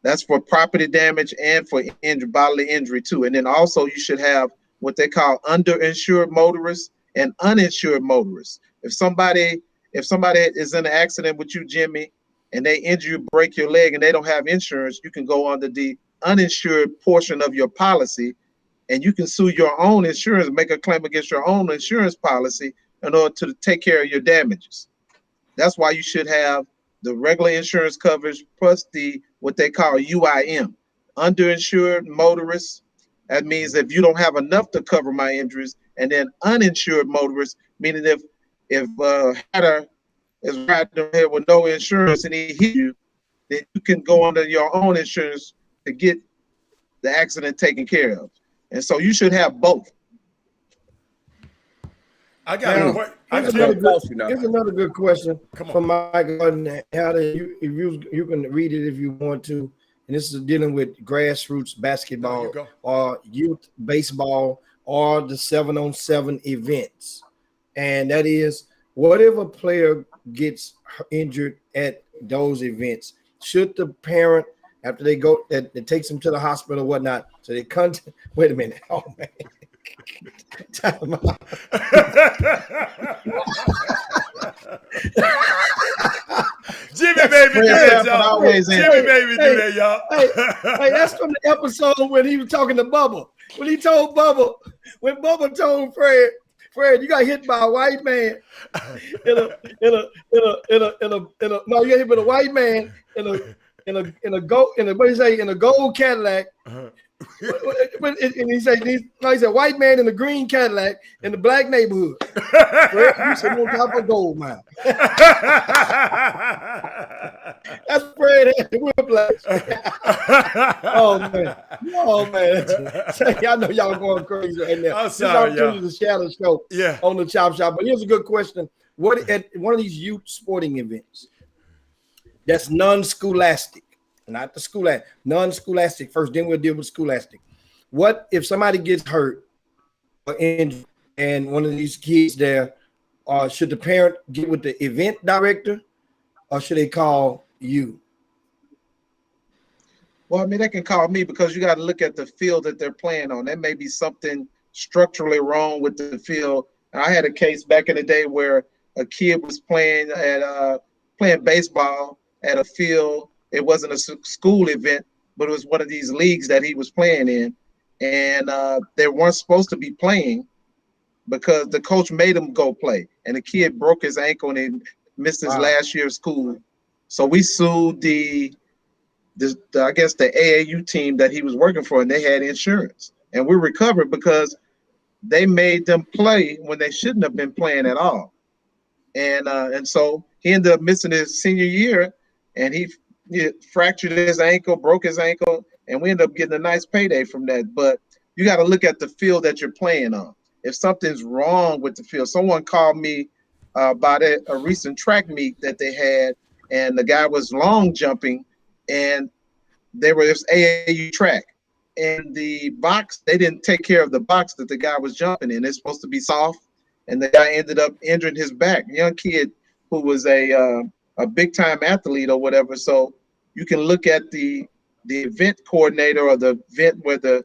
that's for property damage and for bodily injury too. And then also you should have what they call underinsured motorists and uninsured motorists. If somebody is in an accident with you, Jimmy, and they injure you, break your leg, and they don't have insurance, you can go under the uninsured portion of your policy, and you can sue your own insurance, make a claim against your own insurance policy in order to take care of your damages. That's why you should have the regular insurance coverage plus the what they call UIM, underinsured motorists. That means if you don't have enough to cover my injuries, and then uninsured motorists, meaning if Hatter is riding here with no insurance and he hit you, then you can go under your own insurance to get the accident taken care of. And so you should have both. I got Now, a question. here's another good question from Mike Gordon. You can read it if you want to. And this is dealing with grassroots basketball or youth baseball or the 7-on-7 events. And that is, what if a player gets injured at those events? Should the parent, after they go, that takes them to the hospital or whatnot, so they come to, wait a minute. Oh, man. Time out. Jimmy made me do that, y'all. Jimmy made me do that, y'all. Hey, that's from the episode when he was talking to Bubba. When he told Bubba, when Bubba told Fred, you got hit by a white man no, you got hit by a white man in a gold Cadillac. And he said, white man in a green Cadillac in the black neighborhood. Fred, you sitting on top of a gold mine. That's Fred had the whiplash. Oh man. I know y'all going crazy right now. I'm sorry, y'all. The Shadow Show on the Chop Shop. But here's a good question. What at one of these youth sporting events that's non-scholastic? Not the scholastic, non-scholastic first, then we'll deal with scholastic. What if somebody gets hurt or injured and one of these kids there, should the parent get with the event director or should they call you? Well, I mean, they can call me because you got to look at the field that they're playing on. There may be something structurally wrong with the field. I had a case back in the day where a kid was playing baseball at a field. It wasn't a school event, but it was one of these leagues that he was playing in. And they weren't supposed to be playing because the coach made him go play. And the kid broke his ankle and he missed his last year of school. So we sued the AAU team that he was working for, and they had insurance. And we recovered because they made them play when they shouldn't have been playing at all. And so he ended up missing his senior year, and he fractured his ankle, broke his ankle, and we ended up getting a nice payday from that. But you got to look at the field that you're playing on. If something's wrong with the field, someone called me about a recent track meet that they had, and the guy was long jumping, and it was AAU track. And the box, they didn't take care of the box that the guy was jumping in. It's supposed to be soft, and the guy ended up injuring his back. Young kid who was a big time athlete or whatever. So you can look at the event coordinator or the event where the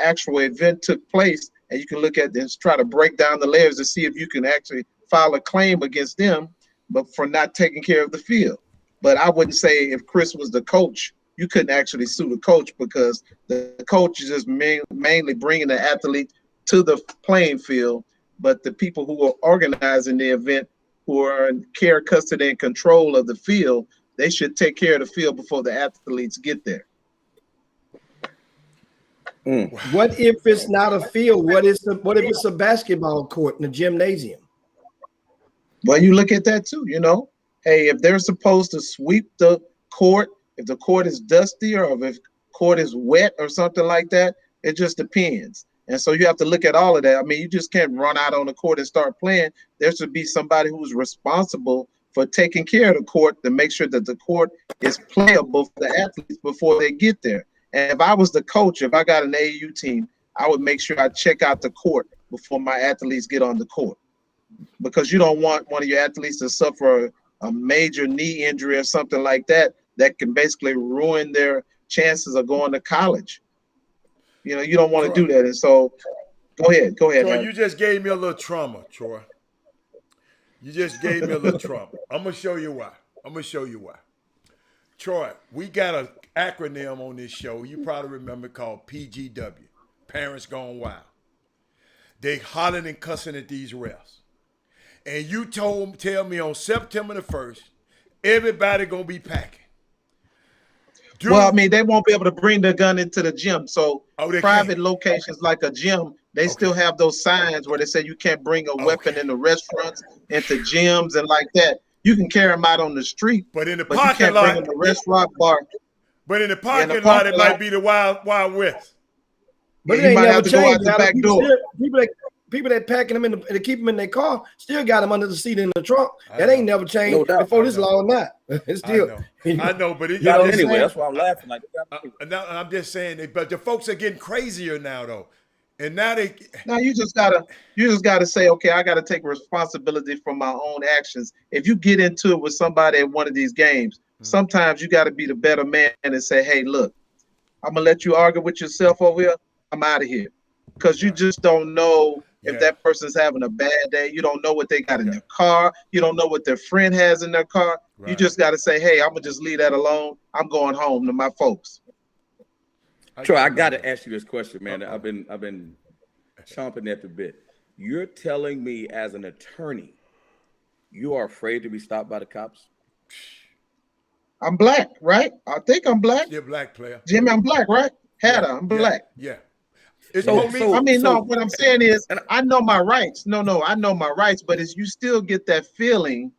actual event took place, and you can look at this, try to break down the layers to see if you can actually file a claim against them, but for not taking care of the field. But I wouldn't say if Chris was the coach, you couldn't actually sue the coach because the coach is just mainly bringing the athlete to the playing field, but the people who are organizing the event, who are in care, custody, and control of the field, they should take care of the field before the athletes get there. What if it's not a field? What if it's a basketball court in a gymnasium? Well, you look at that too, Hey, if they're supposed to sweep the court, if the court is dusty or if court is wet or something like that, it just depends. And so you have to look at all of that. I mean, you just can't run out on the court and start playing. There should be somebody who's responsible for taking care of the court to make sure that the court is playable for the athletes before they get there. And if I was the coach, if I got an AAU team, I would make sure I check out the court before my athletes get on the court, because you don't want one of your athletes to suffer a major knee injury or something like that can basically ruin their chances of going to college. You don't want to do that. And so go ahead. Troy, you just gave me a little trauma, Troy. You just gave me a little trauma. I'm going to show you why. Troy, we got an acronym on this show. You probably remember, called PGW, Parents Gone Wild. They hollering and cussing at these refs. And you tell me on September the 1st, everybody going to be packing. Well, I mean, they won't be able to bring the gun into the gym. So private can't. Locations like a gym, they still have those signs where they say you can't bring a weapon in the restaurants, into gyms and like that. You can carry them out on the street, but in the but parking you can't lot, bring them to restaurant bar. But in the parking lot, it might be the Wild West. But you might have to go out the back door. People that packing them to keep them in their car still got them under the seat in the trunk. That ain't never changed before this law or not. It's still. I know, but anyway, that's why I'm laughing. I'm just saying, but the folks are getting crazier now, though, and now you just gotta say, okay, I gotta take responsibility for my own actions. If you get into it with somebody at one of these games, sometimes you got to be the better man and say, hey, look, I'm gonna let you argue with yourself over here. I'm out of here, because you just don't know. If that person's having a bad day, you don't know what they got in their car. You don't know what their friend has in their car. Right. You just got to say, hey, I'm going to just leave that alone. I'm going home to my folks. Troy, I got to ask you this question, man. I've been chomping at the bit. You're telling me as an attorney, you are afraid to be stopped by the cops? I'm black, right? I think I'm black. You're a black player. Jimmy, I'm black, right? I'm black. Yeah. What I'm saying is, I know my rights. I know my rights, but you still get that feeling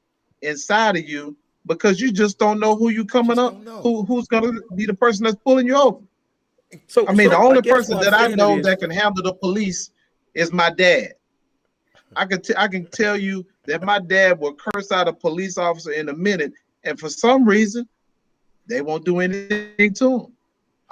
inside of you because you just don't know who you coming up, who's gonna be the person that's pulling you over. The only person that I know that can handle the police is my dad. I can tell you that my dad will curse out a police officer in a minute, and for some reason, they won't do anything to him.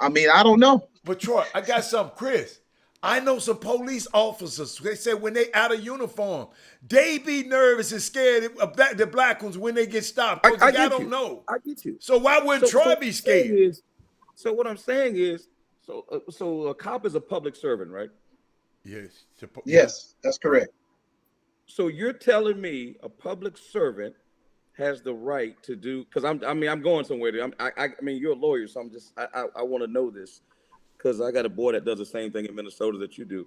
I don't know. But Troy, I got something, Chris. I know some police officers. They say when they out of uniform, they be nervous and scared of the black ones when they get stopped. I don't know. I get you. So why wouldn't Troy be scared? So what I'm saying is, so a cop is a public servant, right? Yes. Yes, that's correct. So you're telling me a public servant has the right to do? Because I'm going somewhere. You're a lawyer, so I want to know this. Because I got a boy that does the same thing in Minnesota that you do.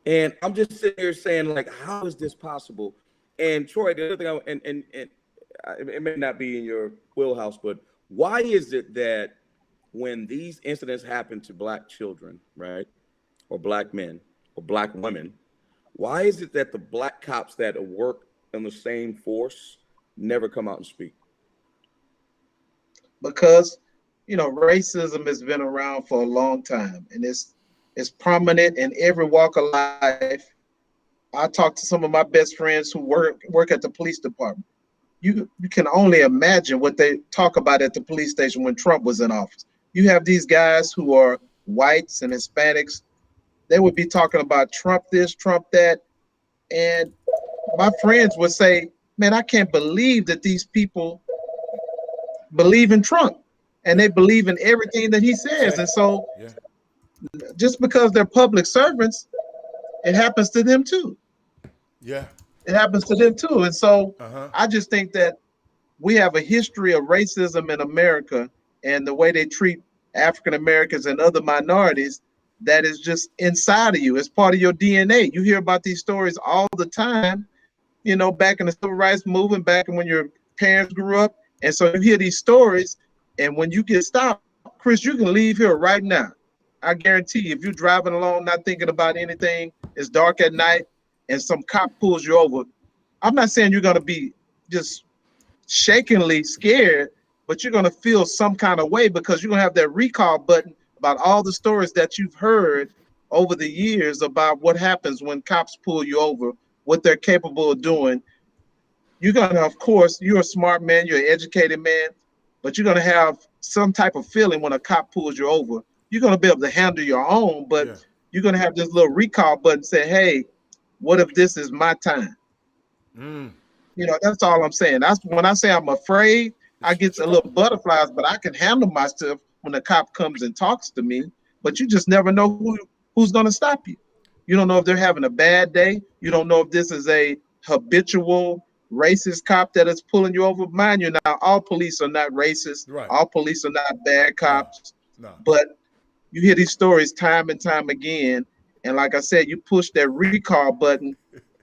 And I'm just sitting here saying, like, how is this possible? And Troy, the other thing, it may not be in your wheelhouse, but why is it that when these incidents happen to black children, right, or black men, or black women, why is it that the black cops that work in the same force never come out and speak? Because racism has been around for a long time, and it's prominent in every walk of life. I talk to some of my best friends who work at the police department. You can only imagine what they talk about at the police station when Trump was in office. You have these guys who are whites and Hispanics. They would be talking about Trump this, Trump that. And my friends would say, man, I can't believe that these people believe in Trump. And they believe in everything that he says. And so just because they're public servants, it happens to them too. Yeah. It happens to them too. And so I just think that we have a history of racism in America and the way they treat African Americans and other minorities that is just inside of you. It's part of your DNA. You hear about these stories all the time, back in the civil rights movement, back when your parents grew up. And so you hear these stories. And when you get stopped, Chris, you can leave here right now. I guarantee you, if you're driving along, not thinking about anything, it's dark at night, and some cop pulls you over, I'm not saying you're gonna be just shakingly scared, but you're gonna feel some kind of way because you're gonna have that recall button about all the stories that you've heard over the years about what happens when cops pull you over, what they're capable of doing. You're gonna, of course, you're a smart man, you're an educated man, but you're gonna have some type of feeling when a cop pulls you over. You're gonna be able to handle your own, but Yeah. you're gonna have this little recall button say, "Hey, what if this is my time?" Mm. That's all I'm saying. That's when I say I'm afraid, I It's get a trauma. little butterflies, but I can handle myself when the cop comes and talks to me. But you just never know who's gonna stop you. You don't know if they're having a bad day. You don't know if this is a habitual racist cop that is pulling you over. Mind you, now all police are not racist. Right. All police are not bad No. cops. No. But you hear these stories time and time again, and like I said, you push that recall button,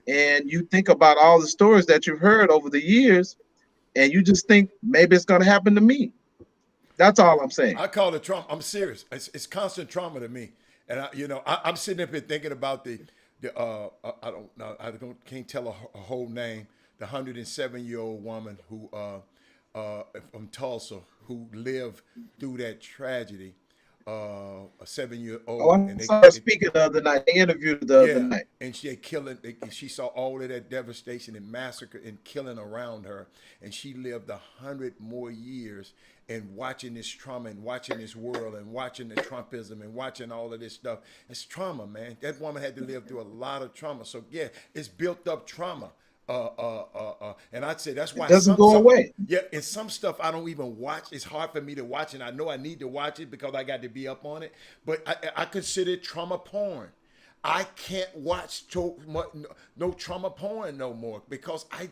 and you think about all the stories that you've heard over the years, and you just think maybe it's going to happen to me. That's all I'm saying. I call it trauma. I'm serious. It's constant trauma to me, and I'm sitting up here thinking about the I don't know, can't tell a whole name. The 107-year-old woman who from Tulsa who lived through that tragedy. A 7-year-old, Oh, I and saw her speaking the other night. They interviewed her the other yeah, night. and she saw all of that devastation and massacre and killing around her, and she lived 100 more years. And watching this trauma and watching this world and watching the Trumpism and watching all of this stuff, it's trauma, man. That woman had to live through a lot of trauma. So yeah, it's built up trauma. And I'd say that's why It doesn't go away. yeah, and some stuff I don't even watch. It's hard for me to watch, and I know I need to watch it because I got to be up on it. But I consider it trauma porn. I can't watch no trauma porn no more because I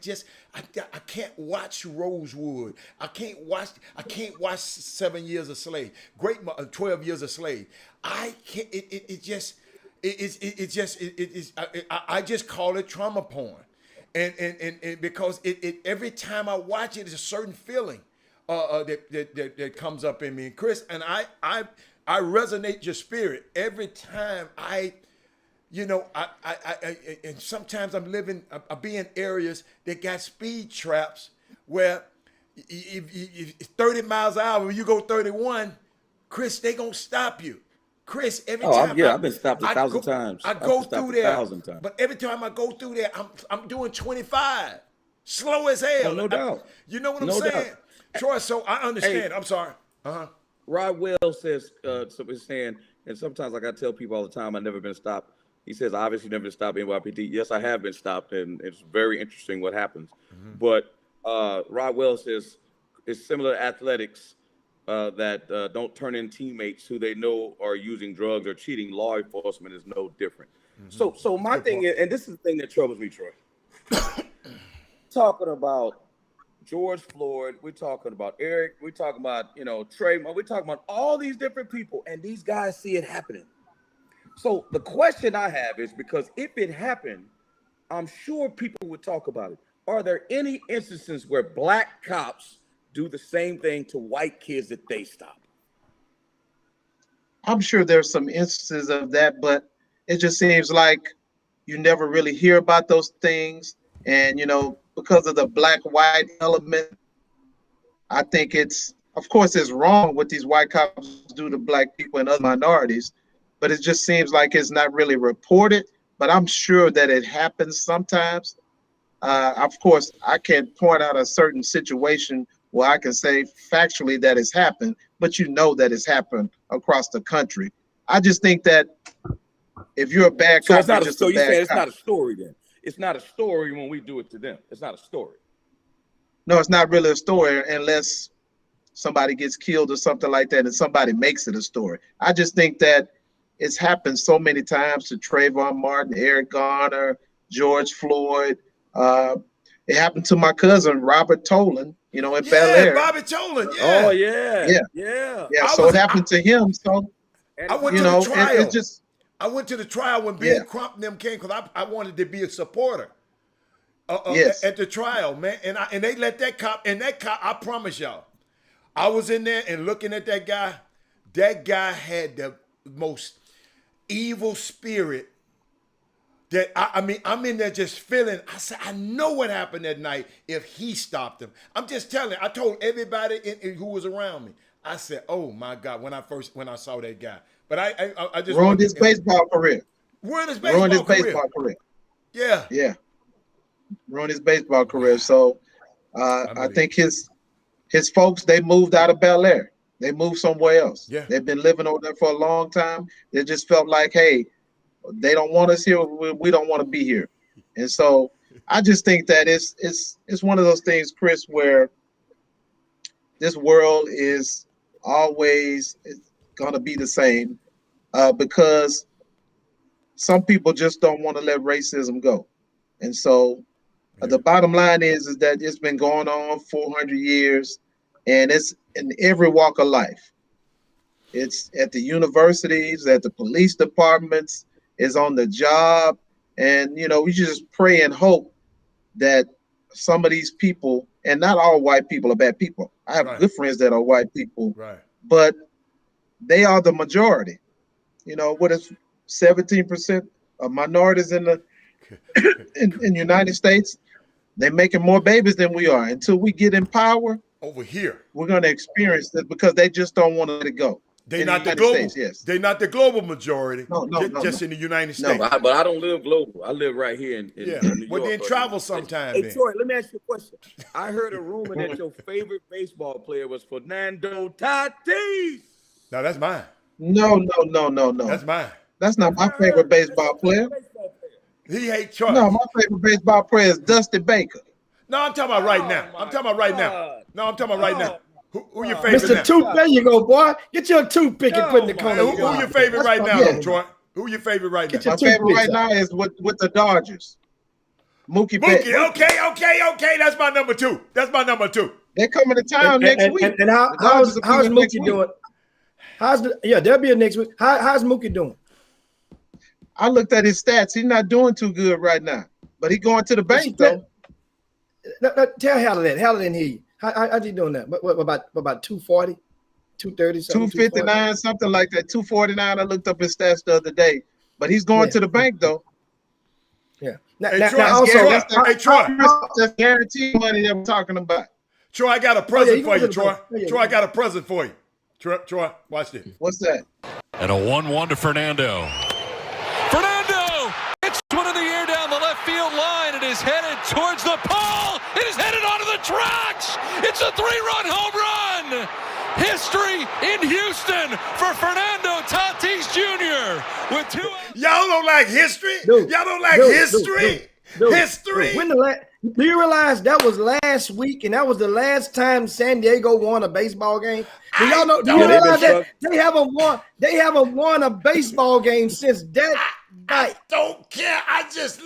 can't watch Rosewood. I can't watch 7 Years a Slave. 12 Years a Slave. I can't. I just call it trauma porn. And because it every time I watch it, it's a certain feeling that comes up in me. And Chris, and I resonate your spirit every time I and sometimes I be in areas that got speed traps where if 30 miles an hour, when you go 31, Chris, they gonna stop you. Chris, every time I've been stopped 1,000 times. I I've go been stopped through there, 1,000 times. but every time I go through there, I'm doing 25, slow as hell. Oh, no doubt. You know what I'm No doubt. saying, Troy? So I understand. Hey. I'm sorry. Rod Wells says, so he's saying, and sometimes like I tell people all the time, I've never been stopped. He says, obviously never been stopped NYPD. Yes, I have been stopped, and it's very interesting what happens. Mm-hmm. But Rod Wells says it's similar to athletics that don't turn in teammates who they know are using drugs or cheating. Law enforcement is no different. Mm-hmm. So my thing is, and this is the thing that troubles me, Troy. Talking about George Floyd, we're talking about Eric, we're talking about, Trayvon, we're talking about all these different people, and these guys see it happening. So the question I have is, because if it happened, I'm sure people would talk about it. Are there any instances where black cops do the same thing to white kids that they stop? I'm sure there's some instances of that, but it just seems like you never really hear about those things. And, because of the black-white element, I think of course, it's wrong what these white cops do to black people and other minorities, but it just seems like it's not really reported. But I'm sure that it happens sometimes. Of course, I can't point out a certain situation where I can say factually that it's happened, but that it's happened across the country. I just think that if you're a bad cop, so you're just a bad cop. It's not a story then. It's not a story when we do it to them. It's not a story. No, it's not really a story unless somebody gets killed or something like that and somebody makes it a story. I just think that it's happened so many times to Trayvon Martin, Eric Garner, George Floyd. It happened to my cousin, Robert Tolan, in Bel Air. Bobby Tolan. Yeah. Oh, yeah. So it happened to him. So, I went to the trial. It's I went to the trial when Ben Crump and them came because I wanted to be a supporter at the trial, man. And they let that cop, I promise y'all, I was in there and looking at that guy. That guy had the most evil spirit that I mean, I'm in there just feeling. I said, I know what happened that night if he stopped him. I'm just telling. I told everybody who was around me. I said, oh my God, when I saw that guy. But I just ruined his baseball career. Ruined his baseball career. Yeah. Yeah. Ruined his baseball career. So I think his folks, they moved out of Bel Air. They moved somewhere else. Yeah. They've been living over there for a long time. They just felt like, hey, they don't want us here. We don't want to be here. And so I just think that it's one of those things, Chris, where this world is always going to be the same because some people just don't want to let racism go. And so the bottom line is that it's been going on 400 years, and it's in every walk of life. It's at the universities, at the police departments, is on the job. And, you know, we just pray and hope that some of these people, and not all white people are bad people. I have good friends that are white people, but they are the majority. You know, what is 17% of minorities in the in United States? They're making more babies than we are. Until we get in power over here, we're going to experience this because they just don't want to let it go. They're not the global. They're not the global majority. Just in the United States. No, but I don't live global. I live right here in New York. Well, then travel sometime. Hey, Troy, let me ask you a question. I heard a rumor that your favorite baseball player was Fernando Tatis. No, that's mine. No. That's mine. That's not my favorite baseball player. He hates Troy. No, my favorite baseball player is Dusty Baker. No, I'm talking about right now. I'm talking about right now. No, I'm talking about right now. Who your favorite Mr. now? Tooth, there you go, boy. Get your toothpick and put in the corner. Who your favorite right now, Troy? Who your favorite right now? My favorite right now is with the Dodgers. Mookie Betts. Okay. That's my number two. They're coming to town next week. And how's Mookie doing? They'll be next week. How's Mookie doing? I looked at his stats. He's not doing too good right now, but he's going to the bank though. Tell Haller that. Haller didn't hear you. How's he doing that? What about 240, 230, 259, something like that. 249. I looked up his stats the other day, but he's going to the bank though. Yeah. Troy. That's guaranteed money that we're talking about. Troy, I got a present for you, Troy. Troy, I got a present for you. Troy, watch this. What's that? And a 1-1 to Fernando. Fernando! It's one in the air down the left field line. It is headed towards the pole. It is headed onto the tracks. It's a 3-run home run. History in Houston for Fernando Tatis Jr. with 2 outs. Y'all don't like history? Y'all don't like history? History? Do you realize that was last week and that was the last time San Diego won a baseball game? Do y'all know? Do you realize that they haven't won a baseball game since that night? I don't care. I just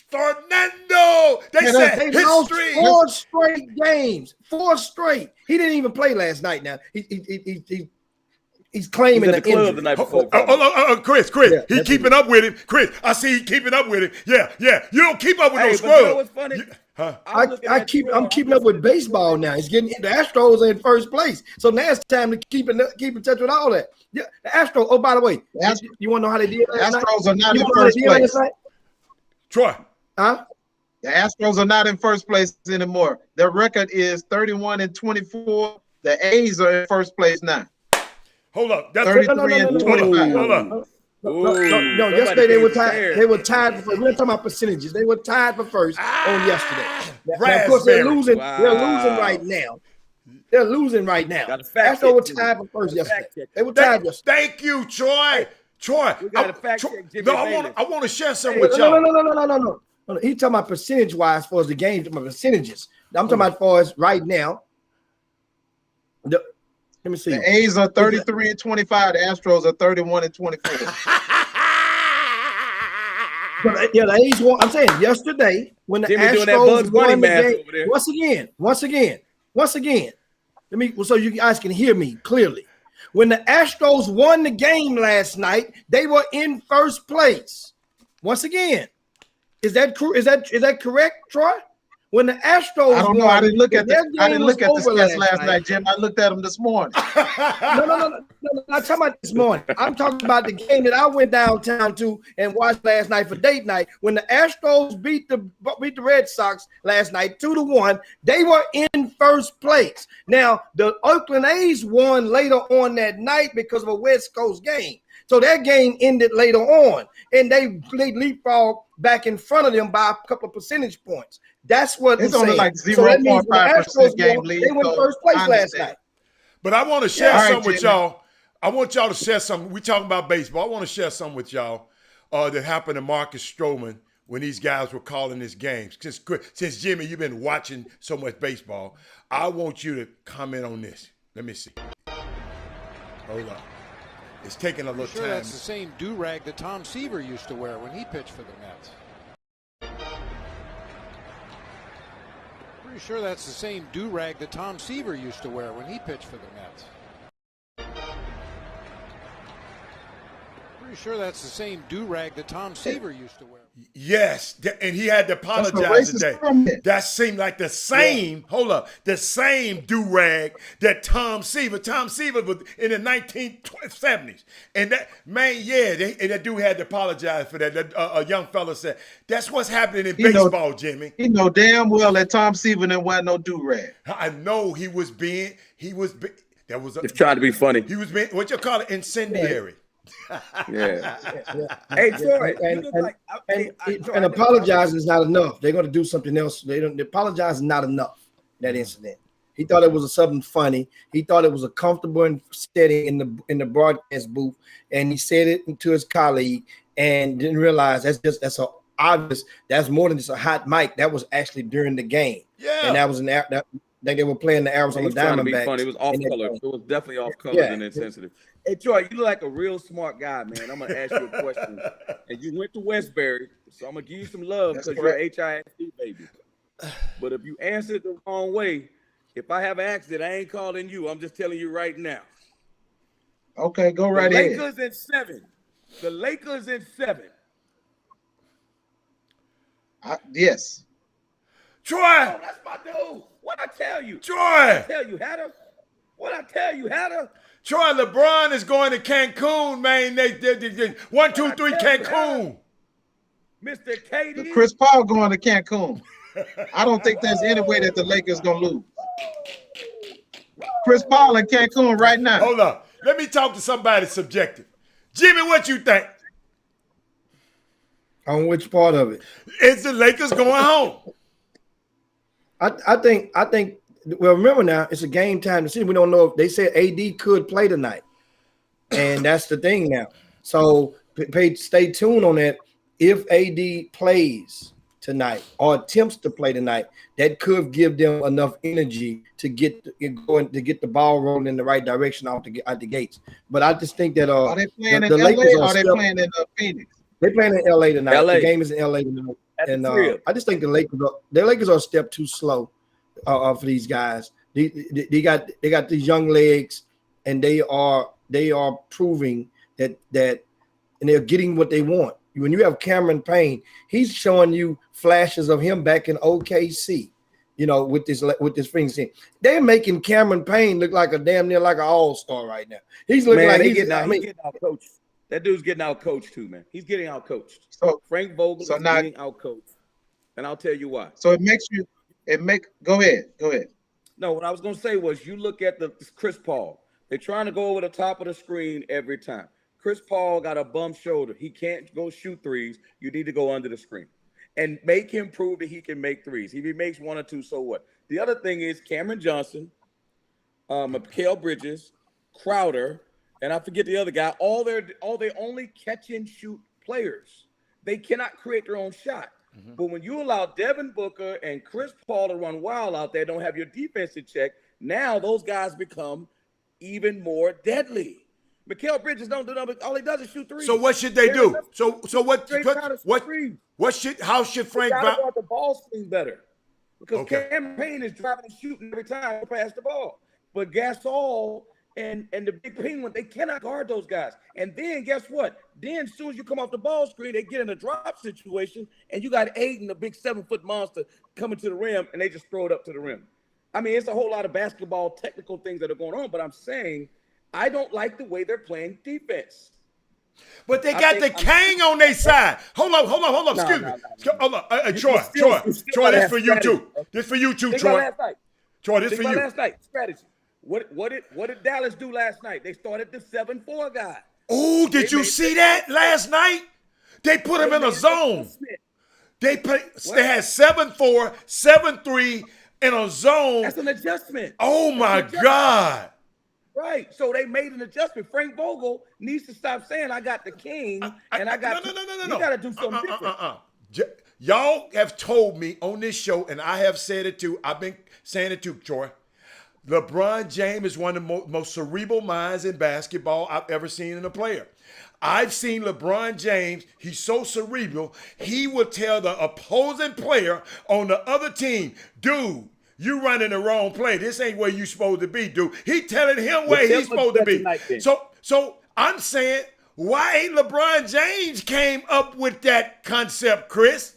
Fernando. They said they history. Lost 4 straight games. 4 straight. He didn't even play last night. Now he's claiming the club the night before. Chris, he keeping up with him. Chris, I see he keeping up with him. Yeah. You don't keep up with no scrubs. You know what's funny? I'm keeping up with baseball now. It's getting the Astros are in first place, so now it's time to keep in touch with all that. Yeah, the Astros. Oh, by the way, you want to know how they did last night? Astros are not in first place. Troy, huh? The Astros are not in first place anymore. Their record is 31-24. The A's are in first place now. Hold up, that's 33-25. Hold up. No, yesterday they were tied. They were tied for first. We're talking about percentages. They were tied for first on yesterday. Now, of course, they're losing. Wow. They're losing right now. They're losing right now. Astros were tied for first yesterday. They were tied yesterday. Thank you, Troy. Troy, we got to fact check Jimmy I want to share something with y'all. No. He's talking about percentage-wise for the game. Talking about percentages. I'm talking about for us right now. Let me see. The A's are 33-25. The Astros are 31-24. Yeah, the A's won. I'm saying yesterday when the Astros won the game. Once again. Let me so you guys can hear me clearly. When the Astros won the game last night, they were in first place. Once again, is that correct, Troy? When the Astros I don't know. won, I didn't look when at their I game didn't was look at the over stats last night, Jim. I looked at them this morning. No. I'm not talking about this morning. I'm talking about the game that I went downtown to and watched last night for date night. When the Astros beat the Red Sox last night 2-1, they were in first place. Now the Oakland A's won later on that night because of a West Coast game. So that game ended later on, and they leapfrogged back in front of them by a couple of percentage points. That's what It's I'm only saying. like So that means when the 0.5% Astros game won, lead. they went So first place I last understand. night. But I want to share All right, something with Jimmy. y'all. I want y'all to share something. We talking about baseball. I want to share something with y'all that happened to Marcus Stroman when these guys were calling his games. Since Jimmy, you've been watching so much baseball, I want you to comment on this. Let me see. Hold up. It's taking a little Sure, time. that's the same do-rag that Tom Seaver used to wear when he pitched for the Mets. Pretty sure that's the same do-rag that Tom Seaver used to wear when he pitched for the Mets. Pretty sure that's the same do-rag that Tom Seaver used to wear. Yes, and he had to That's a apologize racist today. comment. That seemed like the same, hold up, the same do-rag that Tom Seaver was in the 1970s. And that, man, and that dude had to apologize for that. A young fella said, that's what's happening in baseball, Jimmy. He know damn well that Tom Seaver didn't wear no do-rag. I know there was It's trying to be funny. he was being, what you call it, incendiary. Yeah. Hey, Troy, And apologizing is not enough. They're going to do something else. They apologize is not enough. That incident. He thought it was something funny. He thought it was a comfortable setting in the broadcast booth, and he said it to his colleague and didn't realize that's a obvious. That's more than just a hot mic. That was actually during the game. Yeah, and that was they were playing the Arizona Diamondbacks. Funny. It was off color. It was definitely off color and insensitive. Hey, Troy, you look like a real smart guy, man. I'm going to ask you a question. And you went to Westbury, so I'm going to give you some love because you're an HISD baby. But if you answer it the wrong way, if I have an accident, I ain't calling you. I'm just telling you right now. Okay, go right ahead. Lakers in 7. The Lakers in 7. Yes. Troy. Oh, that's my dude. What I tell you? Troy. I tell you, Hatter. What I tell you, Hatter? Troy, LeBron is going to Cancun, man. They 1, 2, 3 Cancun. Mr. KD. Chris Paul going to Cancun. I don't think there's any way that the Lakers gonna lose. Chris Paul in Cancun right now. Hold up. Let me talk to somebody subjective. Jimmy, what you think? On which part of it? Is the Lakers going home? I think. Well, remember now, it's a game time to see. We don't know if they said AD could play tonight, and that's the thing now. So stay tuned on that. If AD plays tonight or attempts to play tonight, that could give them enough energy to get the ball rolling in the right direction out the gates. But I just think that are they playing in the LA Lakers or are they playing in Phoenix? They're playing in LA tonight. LA. The game is in LA tonight, and I just think the Lakers are a step too slow for these guys. They got these young legs, and they are proving that and they're getting what they want. When you have Cameron Payne, he's showing you flashes of him back in OKC, with this Phoenix team. They're making Cameron Payne look like a damn near like an all-star right now. He's looking like he's getting out coached. That dude's getting out coached too, man. He's getting out coached. So Frank Vogel is getting out coached, and I'll tell you why. So go ahead. No, what I was gonna say was you look at the Chris Paul. They're trying to go over the top of the screen every time. Chris Paul got a bum shoulder. He can't go shoot threes. You need to go under the screen and make him prove that he can make threes. If he makes 1 or 2, so what? The other thing is Cameron Johnson, Mikal Bridges, Crowder, and I forget the other guy. All they only catch and shoot players. They cannot create their own shot. Mm-hmm. But when you allow Devin Booker and Chris Paul to run wild out there, don't have your defense in check, now those guys become even more deadly. Mikal Bridges don't do nothing. All he does is shoot threes. So what should they do? So how should Frank want the ball swing better? Because Okay. Cameron Payne is driving and shooting every time he pass the ball. But Gasol and the big penguin, they cannot guard those guys. And then guess what? Then as soon as you come off the ball screen, they get in a drop situation, and you got Aiden, the big 7-foot monster, coming to the rim, and they just throw it up to the rim. I mean, it's a whole lot of basketball technical things that are going on, but I'm saying I don't like the way they're playing defense. But they got the Kang on their side. Hold on. Excuse me. Hold on. Troy, this for you too. This for you too, Troy. Troy, this for you. Last night, strategy. What did Dallas do last night? They started the 7-4 guy. Oh, did you see that last night? They put him in a zone. They had 7-4, 7-3 in a zone. That's an adjustment. Oh my God. Right. So they made an adjustment. Frank Vogel needs to stop saying I got the king and I got no. You got to do something different. Y'all have told me on this show, and I have said it too. I've been saying it too, Troy. LeBron James is one of the most cerebral minds in basketball I've ever seen in a player. I've seen LeBron James. He's so cerebral. He will tell the opposing player on the other team, dude, you running the wrong play. This ain't where you supposed to be, dude. He telling him where he's supposed to be. So I'm saying, why ain't LeBron James came up with that concept, Chris?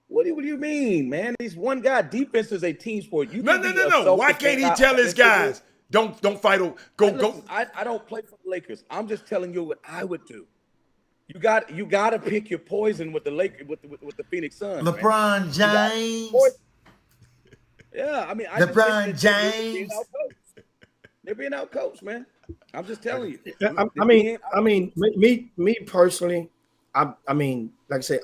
What do you mean, man? He's one guy. Defense is a team sport. No. Why can't he tell his guys, don't fight? Go. I don't play for the Lakers. I'm just telling you what I would do. You got to pick your poison with the Lakers, with the Phoenix Suns. LeBron James. Yeah, I mean, LeBron James. They're being outcoached, man. I'm just telling you. I mean, me personally, I mean, like I say,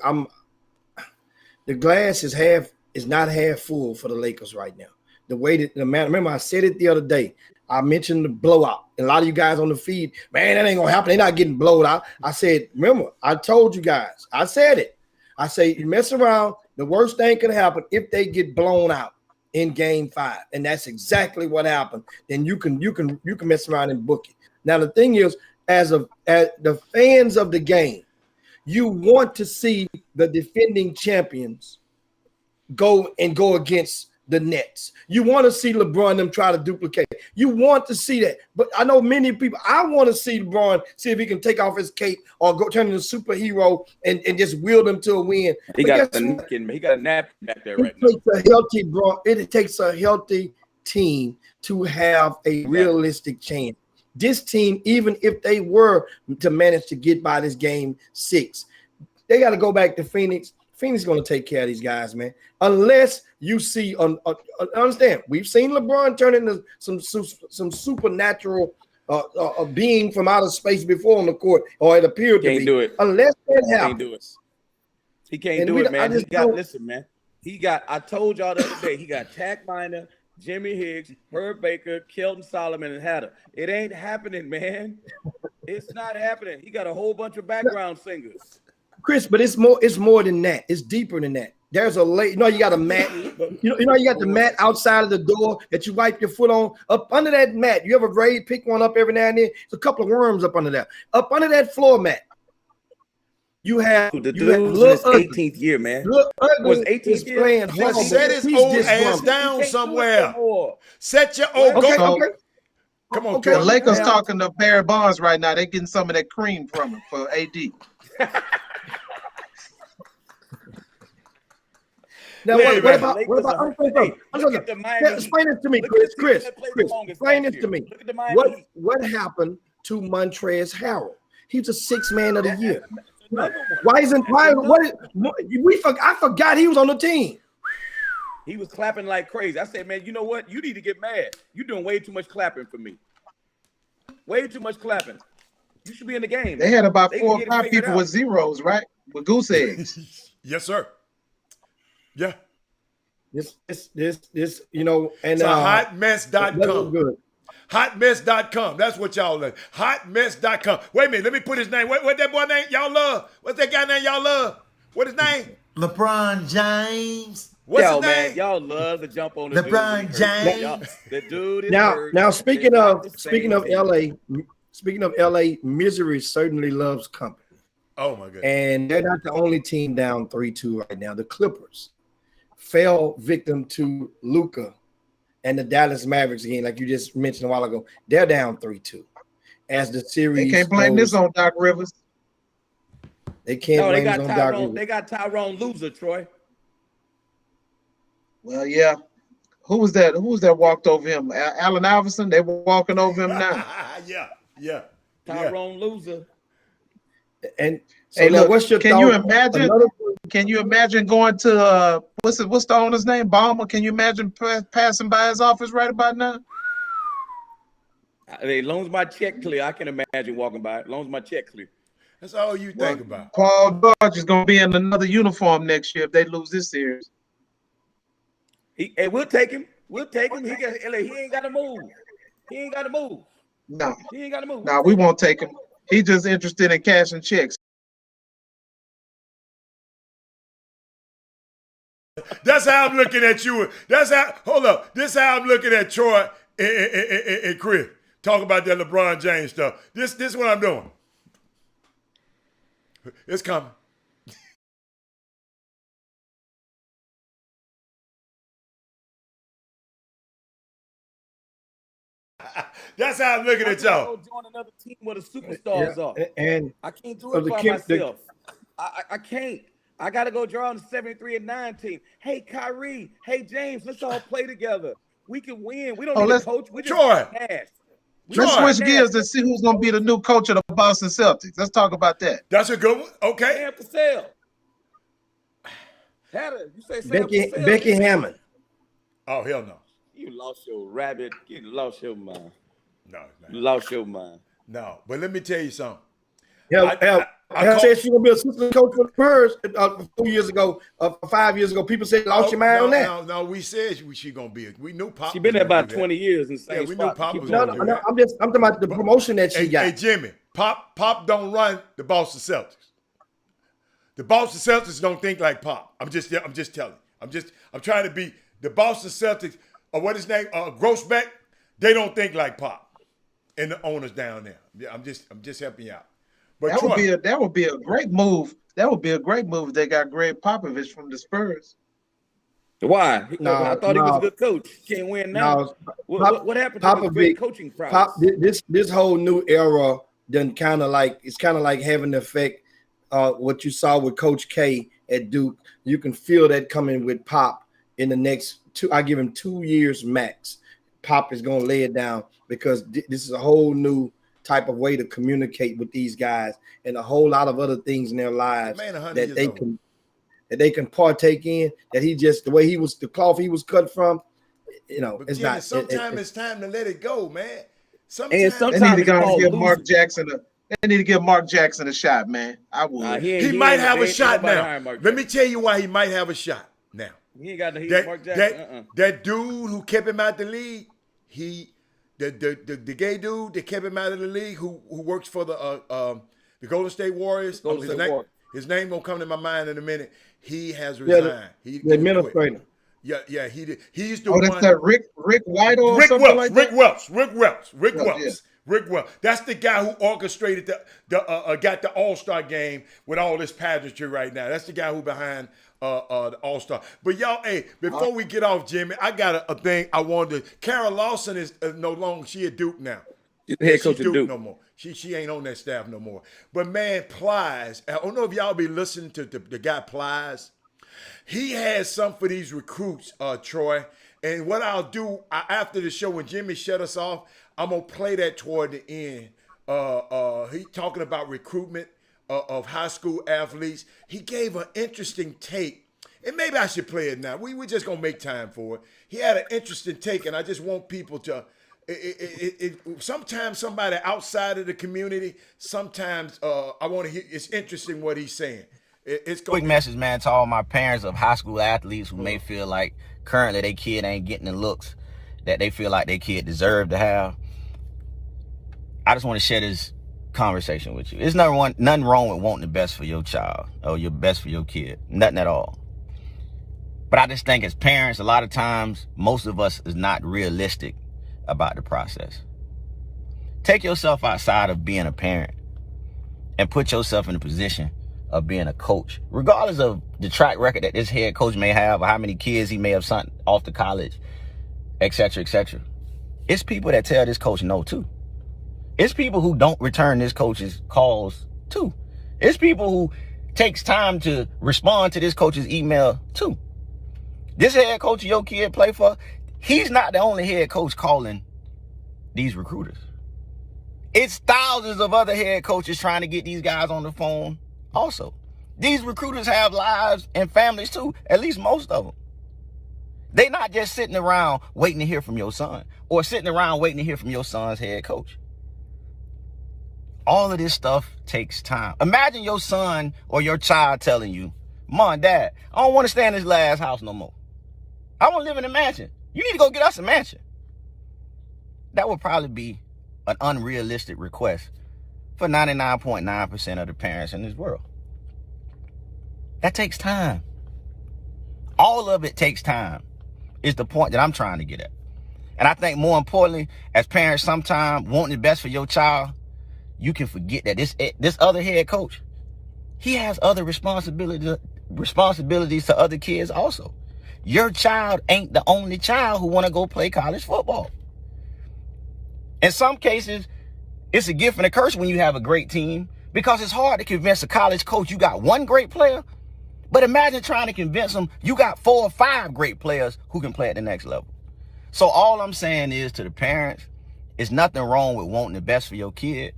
the glass is not half full for the Lakers right now. The way that remember I said it the other day. I mentioned the blowout. A lot of you guys on the feed, man, that ain't gonna happen. They're not getting blown out. I said, remember, I told you guys. I said it. I say you mess around. The worst thing can happen if they get blown out in Game 5, and that's exactly what happened. Then you can mess around and book it. Now the thing is, as the fans of the game, you want to see the defending champions go against the Nets. You want to see LeBron them try to duplicate. You want to see that. But I know many people, I want to see LeBron see if he can take off his cape or go turn into a superhero and just wield him to a win. He got a napkin back there right now. It takes a healthy team to have a realistic chance. This team, even if they were to manage to get by this Game 6, they got to go back to Phoenix. Phoenix is going to take care of these guys, man. Unless you see, understand, we've seen LeBron turn into some supernatural being from outer space before on the court, or it appeared to be. Can't do it. Unless that happens. He can't do it, man. Listen, man. I told y'all the other day, he got Tack Minor, Jimmy Higgs, Herb Baker, Kelton Solomon, and Hatter. It ain't happening, man. It's not happening. He got a whole bunch of background singers. Chris, but it's more than that. It's deeper than that. There's you got a mat. You got the mat outside of the door that you wipe your foot on. Up under that mat, you ever pick one up every now and then? There's a couple of worms up under there. Up under that floor mat, you have the dude in his 18th year, man. Was 18th year playing hard. Set his old ass down somewhere. Set your old Come on, the Lakers talking to Barry Bonds right now. They're getting some of that cream from him for AD. Now, what about explain this to me, Chris. Explain this to me. What happened to Montrezl Harrell? He's a 6th man of the year. I forgot he was on the team. He was clapping like crazy. I said, man, you know what? You need to get mad. You're doing way too much clapping for me. Way too much clapping. You should be in the game. They had about 4 or 5 people with zeros, right? With goose eggs. Yes, sir. Yeah. This, and so hotmess.com. Good. Hotmess.com. That's what y'all love. Hotmess.com. Wait a minute. Let me put his name. What that boy name y'all love? What's that guy name y'all love? What his name? LeBron James. What's his name? Man, y'all love to jump on the LeBron James. The dude is now speaking of LA, misery certainly loves company. Oh my goodness. And they're not the only team down 3-2 right now. The Clippers fell victim to Luka and the Dallas Mavericks again, like you just mentioned a while ago, they're down 3-2. As the They series can't blame this on Doc Rivers. They can't No, they blame got this on Doc Tyrone. Rivers. They got Tyrone loser, Troy. Well, yeah. Who was that? Who was that walked over him? Allen Iverson. They were walking over him now. yeah. Tyrone loser. And so Hey, now, look. what's your Can thought? you imagine? Another- Can you imagine going to what's the owner's name? Ballmer. Can you imagine passing by his office right about now? I mean, as long as my check clear, I can imagine walking by. As long as my check clear. That's all you think about. Paul George is going to be in another uniform next year if they lose this series. Hey, we'll take him. We'll take him. He ain't got to move. He ain't got to move. No, He ain't got to move. no, we won't take him. He's just interested in cashing checks. That's how I'm looking at you. Hold up. This is how I'm looking at Troy and Chris. Talk about that LeBron James stuff. This is what I'm doing. It's coming. That's how I'm looking at y'all. Join another team where the superstars are. And I can't do it by myself. I can't. I got to go draw on the 73 and 9 team. Hey, Kyrie. Hey, James. Let's all play together. We can win. We don't need a coach. We just Troy. pass. Let's switch gears to see who's going to be the new coach of the Boston Celtics. Let's talk about that. That's a good one. Okay. Sam Cassell. You say Sam Cassell. Becky Hammond. Oh, hell no. You lost your rabbit. You lost your mind. No, You lost your mind. no. But let me tell you something. I said she gonna be assistant coach for the Spurs 4 years ago, 5 years ago. People said lost your mind on that. No, we said she gonna be. We knew Pop. She been there about 20 years in the same Yeah, we knew spot. Pop was No, gonna do that. I'm talking about the promotion that she got. Hey, Jimmy, Pop don't run the Boston Celtics. The Boston Celtics don't think like Pop. I'm just telling you. I'm trying to be the Boston Celtics. What his name? Grossbeck. They don't think like Pop, and the owners down there. Yeah, I'm just helping you out. But That would be a great move. That would be a great move if they got Greg Popovich from the Spurs. Why? No, I thought he was a good coach. Can't win now. What happened to the great coaching prowess? This whole new era then kind of like having the effect. What you saw with Coach K at Duke, you can feel that coming with Pop in the next two. I give him 2 years max. Pop is going to lay it down because this is a whole new type of way to communicate with these guys and a whole lot of other things in their lives that they can partake in. That the way the cloth he was cut from, But it's Jimmy, not. Sometimes it's time to let it go, man. Sometimes they need to go and give Mark Jackson They need to give Mark Jackson a shot, man. I would. He might have a shot now. Let me tell you why he might have a shot now. He ain't got the Mark Jackson. That dude who kept him out the league, the gay dude that kept him out of the league, who works for the Golden State Warriors. His name gonna come to my mind in a minute. He has resigned. The administrator. Yeah, he did. He's the one. Oh, that's that Rick White or something like that? Rick Welch. That's the guy who orchestrated got the All-Star game with all this pageantry right now. That's the guy who behind the All-Star. But y'all, hey, before we get off, Jimmy, I got a thing I wanted to. Kara Lawson is no longer. She at Duke now. She's the head coach at Duke no more. She ain't on that staff no more. But man, Plies. I don't know if y'all be listening to the guy Plies. He has some for these recruits, Troy. And what I'll do after the show, when Jimmy shut us off, I'm going to play that toward the end. He talking about recruitment of high school athletes. He gave an interesting take. And maybe I should play it now. We're just going to make time for it. He had an interesting take, and I just want people to sometimes somebody outside of the community, sometimes I want to hear, it's interesting what he's saying. It's quick message, man, to all my parents of high school athletes who may feel like currently their kid ain't getting the looks that they feel like their kid deserve to have. I just want to share this conversation with you. There's nothing wrong with wanting the best for your child or your best for your kid. Nothing at all. But I just think as parents, a lot of times, most of us is not realistic about the process. Take yourself outside of being a parent and put yourself in a position of being a coach, regardless of the track record that this head coach may have or how many kids he may have sent off to college. etc., etc. It's people that tell this coach no too. It's people who don't return this coach's calls too. It's people who takes time to respond to this coach's email too. This head coach your kid play for, he's not the only head coach calling these recruiters. It's thousands of other head coaches trying to get these guys on the phone also. These recruiters have lives and families too, at least most of them. They're not just sitting around waiting to hear from your son or sitting around waiting to hear from your son's head coach. All of this stuff takes time. Imagine your son or your child telling you, Mom, Dad, I don't want to stay in this last house no more. I want to live in a mansion. You need to go get us a mansion. That would probably be an unrealistic request for 99.9% of the parents in this world. That takes time. All of it takes time is the point that I'm trying to get at. And I think more importantly, as parents, sometimes wanting the best for your child, you can forget that this other head coach, he has other responsibilities to other kids also. Your child ain't the only child who want to go play college football. In some cases, it's a gift and a curse when you have a great team, because it's hard to convince a college coach you got one great player. But imagine trying to convince them you got 4 or 5 great players who can play at the next level. So all I'm saying is to the parents, it's nothing wrong with wanting the best for your kid.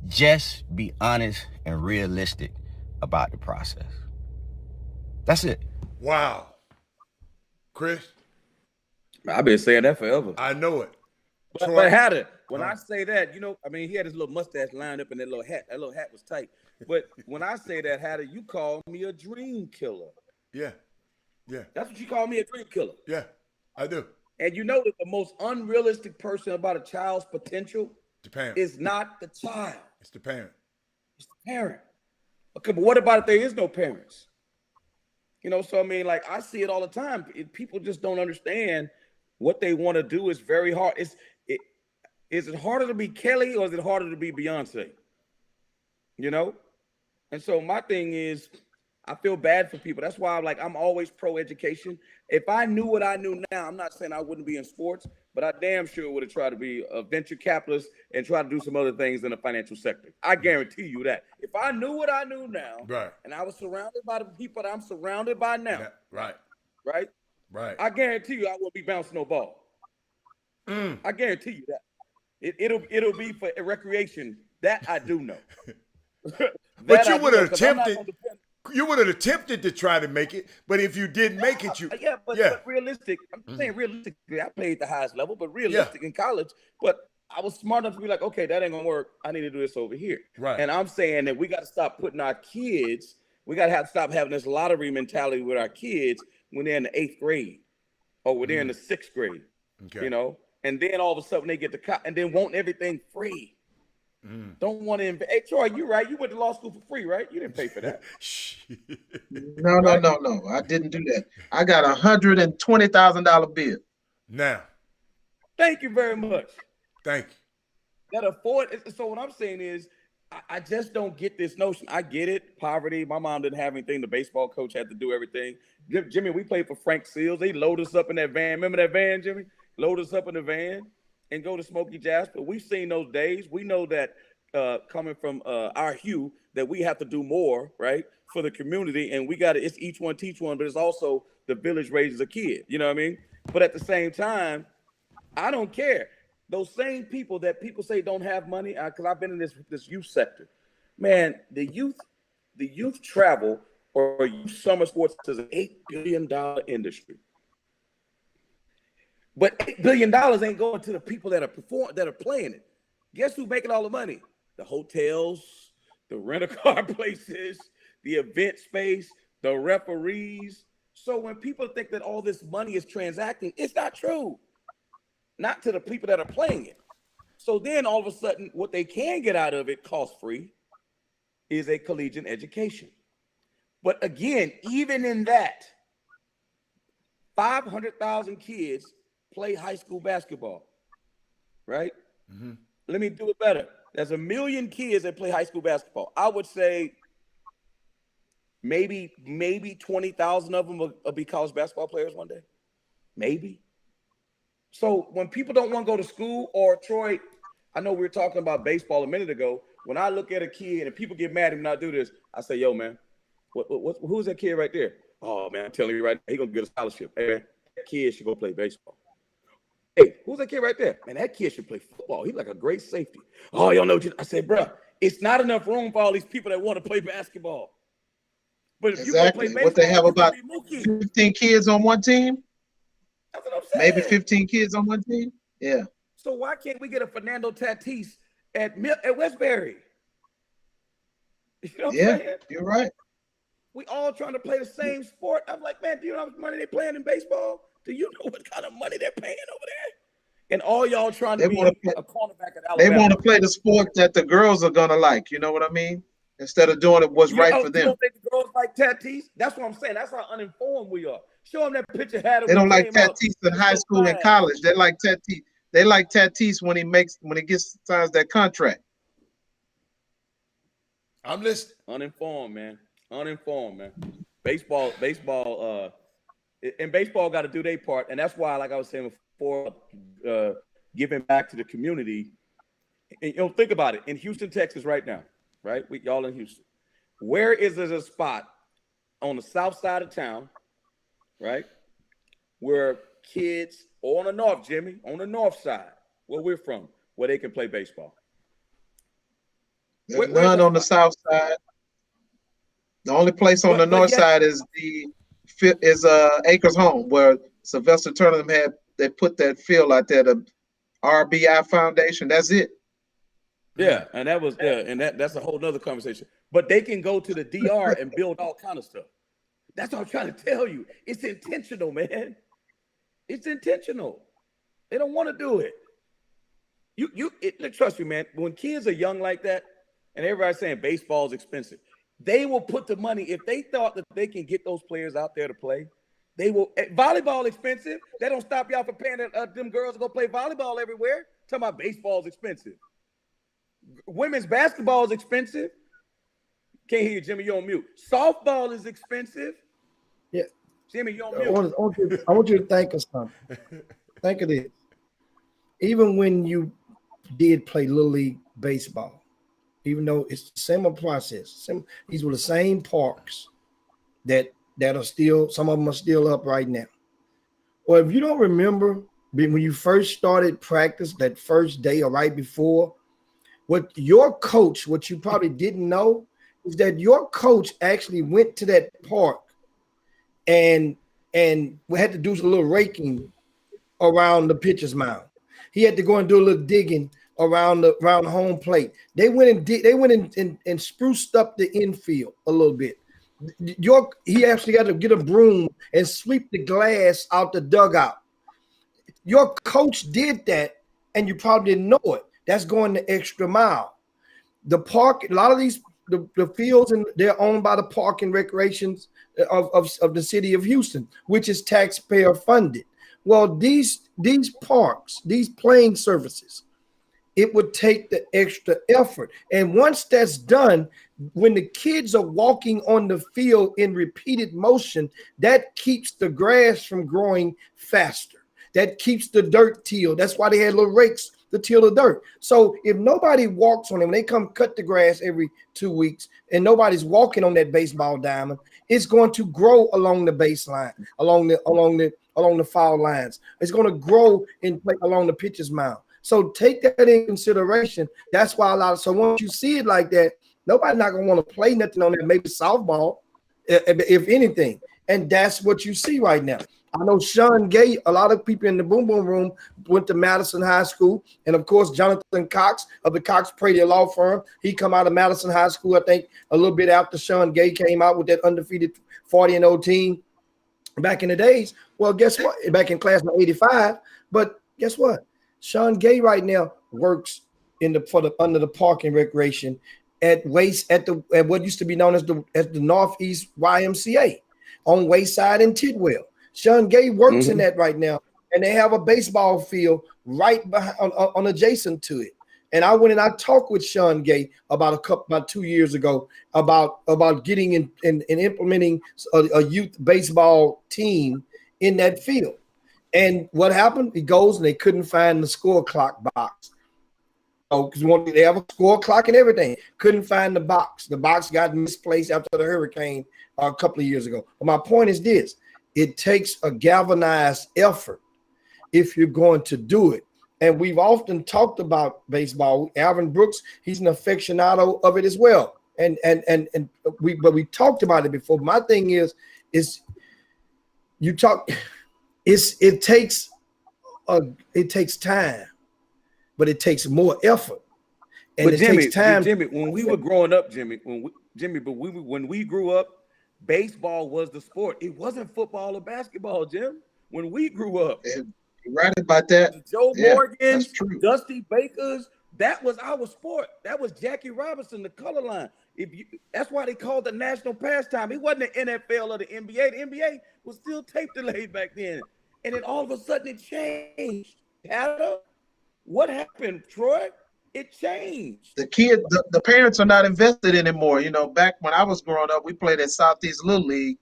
Just be honest and realistic about the process. That's it. Wow. Chris? I've been saying that forever. I know it. But Hatter, when I say that, I mean, he had his little mustache lined up and that little hat. That little hat was tight. But when I say that, Hatter, you call me a dream killer. Yeah. Yeah. That's what you call me, a dream killer. Yeah, I do. And you know that the most unrealistic person about a child's potential The parent. is not the child. It's the parent. It's the parent. Okay, but what about if there is no parents? So I mean, like, I see it all the time. People just don't understand what they want to do is very hard. Is it harder to be Kelly or is it harder to be Beyonce? And so my thing is, I feel bad for people. That's why I'm always pro-education. If I knew what I knew now, I'm not saying I wouldn't be in sports, but I damn sure would have tried to be a venture capitalist and try to do some other things in the financial sector. I guarantee you that. If I knew what I knew now, right, and I was surrounded by the people that I'm surrounded by now, right, I guarantee you I wouldn't be bouncing no ball. I guarantee you that. It'll be for recreation. That I do know. But you would have attempted. You would have attempted to try to make it, but if you didn't make it, but realistic. I'm saying realistically, I played the highest level, but realistic in college. But I was smart enough to be like, okay, that ain't gonna work. I need to do this over here. Right. And I'm saying that we got to stop putting our kids. We got to stop having this lottery mentality with our kids when they're in the 8th grade or when they're in the 6th grade. Okay. And then all of a sudden they get the and then want everything free. Don't want to invest. Hey, Troy, you right. You went to law school for free, right? You didn't pay for that. No. I didn't do that. I got $120,000 bill. Now. Thank you very much. Thank you. That afford. So what I'm saying is, I just don't get this notion. I get it. Poverty. My mom didn't have anything. The baseball coach had to do everything. Jimmy, we played for Frank Seals. They load us up in that van. Remember that van, Jimmy? Load us up in the van and go to Smokey Jasper. We've seen those days. We know that coming from our hue that we have to do more, right, for the community. And we got to, it's each one teach one, but it's also the village raises a kid. You know what I mean? But at the same time, I don't care. Those same people that people say don't have money, because I've been in this youth sector. Man, the youth travel or youth summer sports is an $8 billion industry. But $8 billion ain't going to the people that are playing it. Guess who's making all the money? The hotels, the rental-car places, the event space, the referees. So when people think that all this money is transacting, it's not true. Not to the people that are playing it. So then all of a sudden, what they can get out of it cost-free is a collegiate education. But again, even in that, 500,000 kids play high school basketball, right? Let me do it better. There's 1 million kids that play high school basketball. I would say maybe 20,000 of them will be college basketball players one day. Maybe. So when people don't want to go to school, or Troy, I know we were talking about baseball a minute ago. When I look at a kid and people get mad at me when I do this, I say, yo, man, who's that kid right there? Oh, man, I'm telling you right now, he's going to get a scholarship. Hey, man, that kid should go play baseball. Hey, who's that kid right there? Man, that kid should play football. He's like a great safety. Oh, y'all know. I said, bro, it's not enough room for all these people that want to play basketball. But if exactly. you go play baseball, what they have about Mookie. 15 kids on one team? That's what I'm saying. Maybe 15 kids on one team? Yeah. So why can't we get a Fernando Tatis at Westbury? You know what I'm saying? You're right. We all trying to play the same sport. I'm like, man, do you know how much money they're playing in baseball? Do you know what kind of money they're paying over there? And all y'all trying to be a cornerback at Alabama. They want to play the sport that the girls are gonna like. You know what I mean? Instead of doing what's right for them. You don't think the girls like Tatis? That's what I'm saying. That's how uninformed we are. Show them that picture had. They don't like Tatis in high school and college. They like Tatis. They like Tatis when he signs that contract. I'm listening. Uninformed, man. Baseball, and baseball got to do their part, and that's why, like I was saying before, giving back to the community. And think about it. In Houston, Texas, right now, right? Y'all in Houston. Where is there a spot on the south side of town, right, where kids, or on the north, Jimmy, on the north side, where we're from, where they can play baseball? There's none on the south side. The only place on the north side is Acres Home, where Sylvester Turner they put that field out there, the RBI Foundation. That's it. Yeah, and that's a whole nother conversation. But they can go to the DR and build all kind of stuff. That's what I'm trying to tell you. It's intentional, man. It's intentional. They don't want to do it. Trust me, man. When kids are young like that, and everybody's saying baseball is expensive, they will put the money. If they thought that they can get those players out there to play, they will. Volleyball expensive. They don't stop y'all from paying them girls to go play volleyball everywhere. Talking about baseball is expensive. Women's basketball is expensive. Can't hear you, Jimmy. You're on mute. Softball is expensive. Yeah, Jimmy, you're on mute. I want you to think of something. Think of this. Even when you did play Little League baseball, even though it's the similar process, these were the same parks that are still, some of them are still up right now. Or if you don't remember when you first started practice, that first day or right before, what your coach, what you probably didn't know, is that your coach actually went to that park and we had to do a little raking around the pitcher's mound. He had to go and do a little digging around the home plate. They went and spruced up the infield a little bit. He actually got to get a broom and sweep the glass out the dugout. Your coach did that, and you probably didn't know it. That's going the extra mile. The park, a lot of these the fields, and they're owned by the Park and Recreations of the city of Houston, which is taxpayer funded. Well, these parks, these playing surfaces, it would take the extra effort. And once that's done, when the kids are walking on the field in repeated motion, that keeps the grass from growing faster. That keeps the dirt tilled. That's why they had little rakes to till the dirt. So if nobody walks on them, when they come cut the grass every 2 weeks, and nobody's walking on that baseball diamond, it's going to grow along the baseline, along the foul lines. It's going to grow along the pitcher's mound. So take that in consideration. That's why so once you see it like that, nobody's not going to want to play nothing on that, maybe softball, if anything. And that's what you see right now. I know Sean Gay, a lot of people in the Boom Boom Room went to Madison High School. And, of course, Jonathan Cox of the Cox Prady Law Firm, he come out of Madison High School, I think, a little bit after Sean Gay came out with that undefeated 40-0 team back in the days. Well, guess what? Back in class of 85. But guess what? Sean Gay right now works under the Park and Recreation at what used to be known as the Northeast YMCA on Wayside and Tidwell. Sean Gay works in that right now, and they have a baseball field right behind, on adjacent to it. And I went and I talked with Sean Gay about 2 years ago about getting and implementing a youth baseball team in that field. And what happened? He goes and they couldn't find the score clock box. Oh, because they have a score clock and everything. Couldn't find the box. The box got misplaced after the hurricane a couple of years ago. But my point is this: it takes a galvanized effort if you're going to do it. And we've often talked about baseball. Alvin Brooks, he's an aficionado of it as well. And we talked about it before. My thing is you talk. It takes time, but it takes more effort. And but it Jimmy, takes time. Jimmy, when we were growing up, when we grew up, baseball was the sport. It wasn't football or basketball, Jim. When we grew up, You're right about that. Joe Yeah, Morgans, that's true. Dusty Bakers, that was our sport. That was Jackie Robinson, the color line. That's why they called the national pastime. It wasn't the NFL or the NBA. The NBA was still tape delayed back then. And then all of a sudden it changed. Hatter, what happened, Troy? It changed. The parents are not invested anymore. You know, back when I was growing up, we played at Southeast Little League.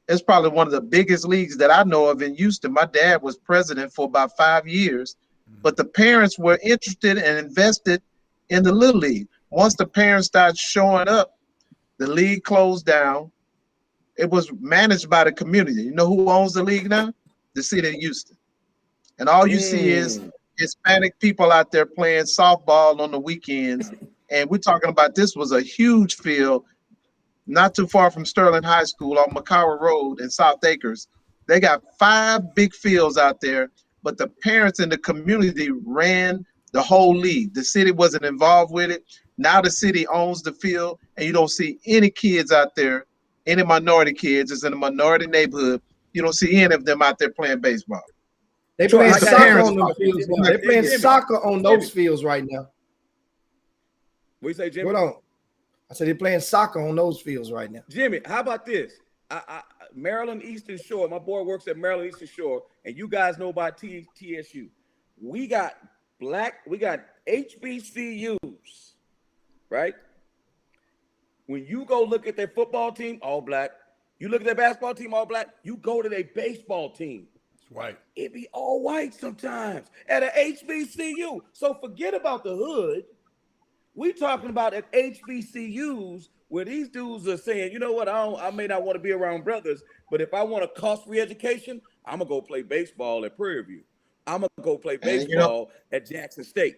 It's probably one of the biggest leagues that I know of in Houston. My dad was president for about 5 years, but the parents were interested and invested in the Little League. Once the parents started showing up, the league closed down. It was managed by the community. You know who owns the league now? The city of Houston. And all you see is Hispanic people out there playing softball on the weekends. And we're talking about this was a huge field not too far from Sterling High School on Macawa Road in South Acres. They got 5 big fields out there, but the parents in the community ran the whole league. The city wasn't involved with it. Now the city owns the field, and you don't see any kids out there, any minority kids. It's in a minority neighborhood. You don't see any of them out there playing baseball. They playing Like the soccer parents on those are. fields now. They're playing soccer on those fields right now. What you say, Jimmy? Hold on. I said they're playing soccer on those fields right now. Jimmy, how about this? Maryland Eastern Shore. My boy works at Maryland Eastern Shore, and you guys know about TSU. We got HBCUs, right? When you go look at their football team, all black. You look at their basketball team, all black. You go to their baseball team. It's white. It be all white sometimes at a HBCU. So forget about the hood. We talking about at HBCUs where these dudes are saying, you know what, I may not want to be around brothers, but if I want a cost-free education, I'm gonna go play baseball at Prairie View. I'm gonna go play baseball at Jackson State.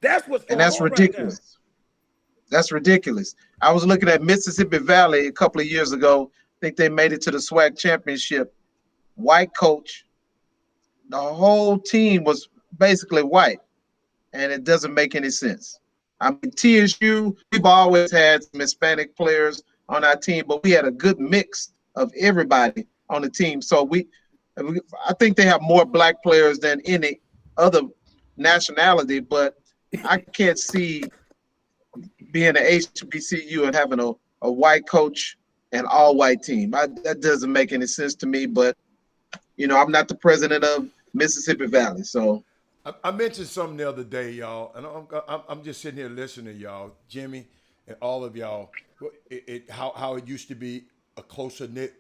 That's what's going on. And that's ridiculous. Right now. That's ridiculous. I was looking at Mississippi Valley a couple of years ago. I think they made it to the SWAC championship. White coach. The whole team was basically white, and it doesn't make any sense. I mean, TSU, we've always had some Hispanic players on our team, but we had a good mix of everybody on the team. So I think they have more black players than any other nationality, but I can't see being an HBCU and having a white coach and all white team. That doesn't make any sense to me, but you know, I'm not the president of Mississippi Valley, so. I mentioned something the other day, y'all, and I'm just sitting here listening to y'all, Jimmy, and all of y'all. How it used to be a closer knit.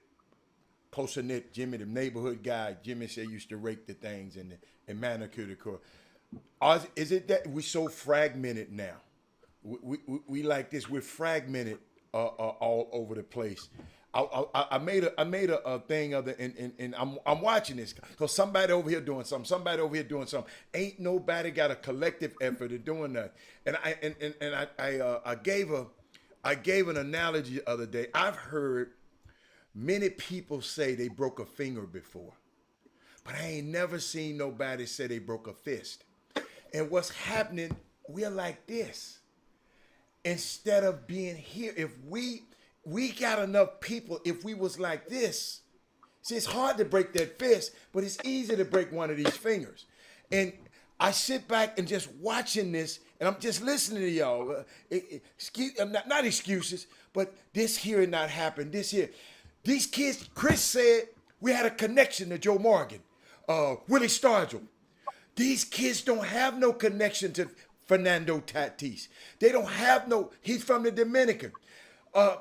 Jimmy, the neighborhood guy. Jimmy said used to rake the things and manicure the car. Is it that we're so fragmented now? We like this. We're fragmented all over the place. I made a thing of it, and I'm watching this because somebody over here doing something. Ain't nobody got a collective effort of doing that. And I gave an analogy the other day. I've heard many people say they broke a finger before, but I ain't never seen nobody say they broke a fist. And what's happening? We're like this. Instead of being here, if we got enough people, if we was like this, see, it's hard to break that fist, but it's easy to break one of these fingers. And I sit back and just watching this, and I'm just listening to y'all. Not excuses, but this here and not happen, this here. These kids, Chris said, we had a connection to Joe Morgan, Willie Stargell. These kids don't have no connection to Fernando Tatis. They don't have he's from the Dominican. I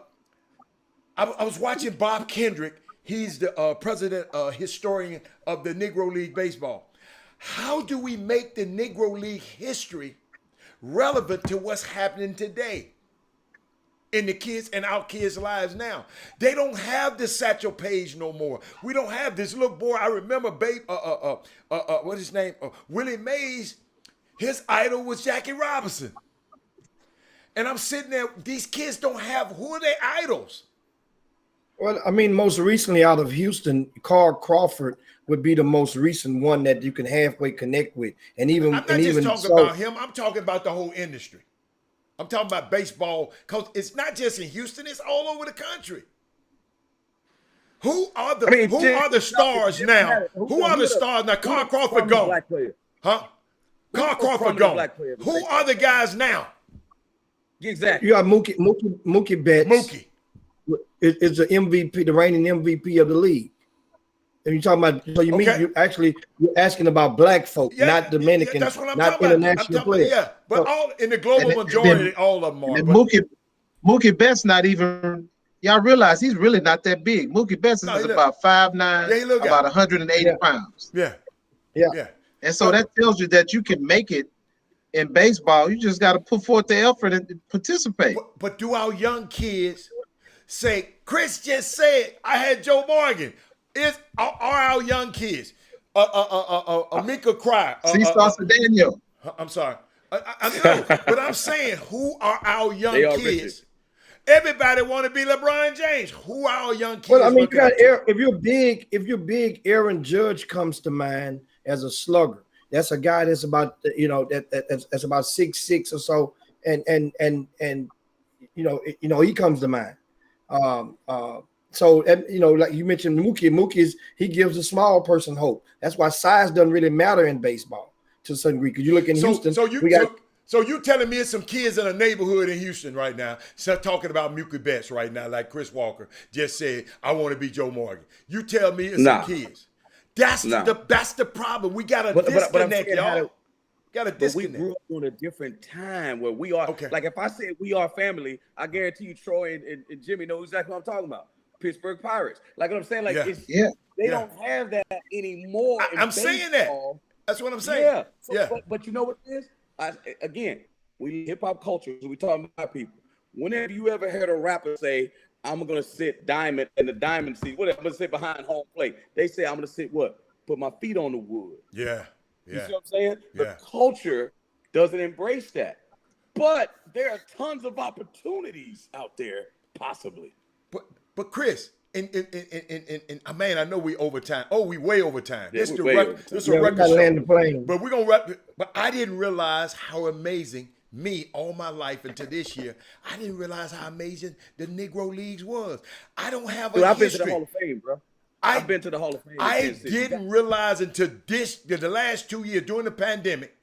was watching Bob Kendrick He's the president historian of the Negro League Baseball. How do we make the Negro League history relevant to what's happening today in the kids and our kids' lives now? They don't have this Satchel Paige no more. We don't have this little boy. I remember what's his name? Willie Mays. His idol was Jackie Robinson. And I'm sitting there, these kids don't have, who are their idols? Well, I mean, most recently out of Houston, Carl Crawford would be the most recent one that you can halfway connect with. And even I'm not just talking about him, I'm talking about the whole industry. I'm talking about baseball, because it's not just in Houston, it's all over the country. Who are the stars now? Who are the stars now? Carl Crawford gone. Huh? Carl Crawford gone. Who are the guys now? Exactly. You got Mookie Betts. Mookie. It's the MVP, the reigning MVP of the league. And you're talking about, so you mean you're asking about black folk, not Dominican, that's what I'm not talking international about. players. Yeah, but all in the global majority, all of them are. Mookie Betts not even. Y'all realize he's really not that big. Mookie Betts is about 5'9", about 180 pounds. Yeah. And so that tells you that you can make it in baseball. You just got to put forth the effort and participate. But do our young kids say, Chris just said, I had Joe Morgan. Are our young kids, Mika Cry, Daniel. I'm sorry. I know, but I'm saying, who are our young kids? Richard. Everybody want to be LeBron James. Who are our young kids? Well, I mean, if you're big, Aaron Judge comes to mind as a slugger. That's a guy that's about, that's about 6'6" or so, and he comes to mind. So like you mentioned, Mookie he gives a small person hope. That's why size doesn't really matter in baseball to a certain degree. Because you look in Houston, So you telling me it's some kids in a neighborhood in Houston right now, talking about Mookie Betts right now, like Chris Walker just said, I want to be Joe Morgan. You tell me it's some kids. That's the problem. We got to disconnect, y'all. Got to disconnect. But we grew up on a different time where we are. Okay. Like if I said we are family, I guarantee you Troy and Jimmy know exactly what I'm talking about. Pittsburgh Pirates. Like what I'm saying, like they don't have that anymore. I'm saying that. That's what I'm saying. Yeah. But you know what it is? Again, we hip hop culture. So we talking about people. Whenever you ever heard a rapper say, I'm gonna sit diamond in the diamond seat, whatever, I'm gonna sit behind home plate. They say I'm gonna sit what? Put my feet on the wood. Yeah. You see what I'm saying? The culture doesn't embrace that. But there are tons of opportunities out there, possibly. But Chris, and man, I know we overtime. Oh, we way overtime. Yeah, This is a record show. Land the plane. But we're gonna wrap. But I didn't realize how amazing me all my life until this year. I didn't realize how amazing the Negro Leagues was. I don't have a I've history. been to the Hall of Fame, bro. I've been to the Hall of Fame. I didn't realize until the last 2 years during the pandemic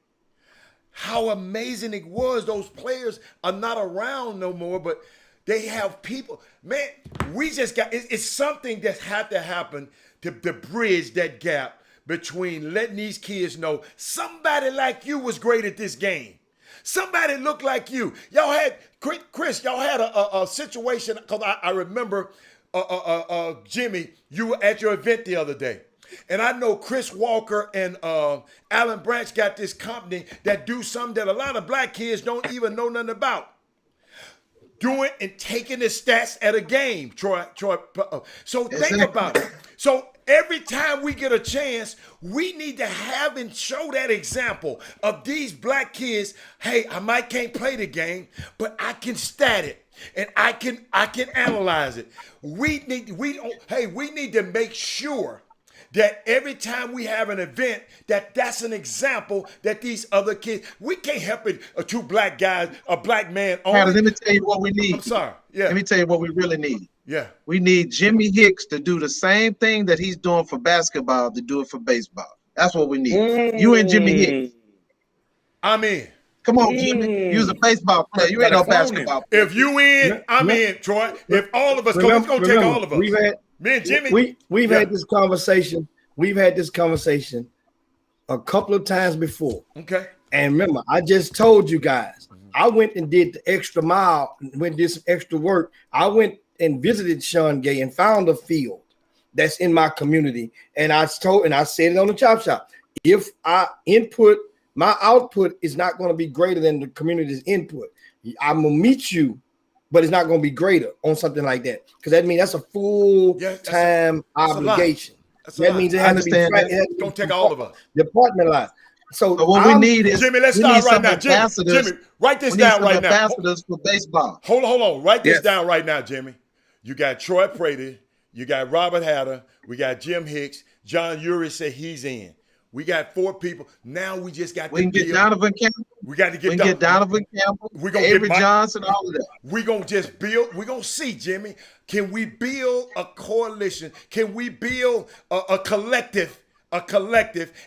how amazing it was. Those players are not around no more, but they have people. Man, we just got, it's something that had to happen to bridge that gap between letting these kids know somebody like you was great at this game. Somebody looked like you. Y'all had, Chris, y'all had a situation, because I remember, Jimmy, you were at your event the other day. And I know Chris Walker and Alan Branch got this company that do something that a lot of black kids don't even know nothing about. Doing and taking the stats at a game, Troy. So think about it. So every time we get a chance, we need to have and show that example of these black kids. Hey, I might can't play the game, but I can stat it and I can analyze it. We need to make sure that every time we have an event, that's an example that these other kids, we can't help it. Two black guys, a black man only. Let me tell you what we need. I'm sorry. Yeah. Let me tell you what we really need. Yeah. We need Jimmy Hicks to do the same thing that he's doing for basketball to do it for baseball. That's what we need. You and Jimmy Hicks. I'm in. Come on, Jimmy. You're a baseball player. You ain't no basketball player. If you in, I'm in, Troy. If all of us, because it's going to take all of us. Me and Jimmy. We've had this conversation. We've had this conversation a couple of times before. Okay. And remember, I just told you guys, I went and did the extra mile, went and did some extra work. I went and visited Sean Gay and found a field that's in my community. And I said it on the Chop Shop. If my output is not going to be greater than the community's input, I'm going to meet you, but it's not going to be greater on something like that. Because that means that's a full-time obligation. That means it has to be it's going to take all of us. Department line. So what we need is Jimmy. Let's start right now. Jimmy, write this down right now. Ambassadors for baseball. Hold on. Write this down right now, Jimmy. You got Troy Prady. You got Robert Hatter. We got Jim Hicks. John Urey said he's in. We got 4 people. Now we just got. We can get Donovan Campbell. We got to get Donovan Campbell. We're gonna Avery get Johnson. All of that. We're gonna just build. We're gonna see, Jimmy. Can we build a coalition? Can we build a collective?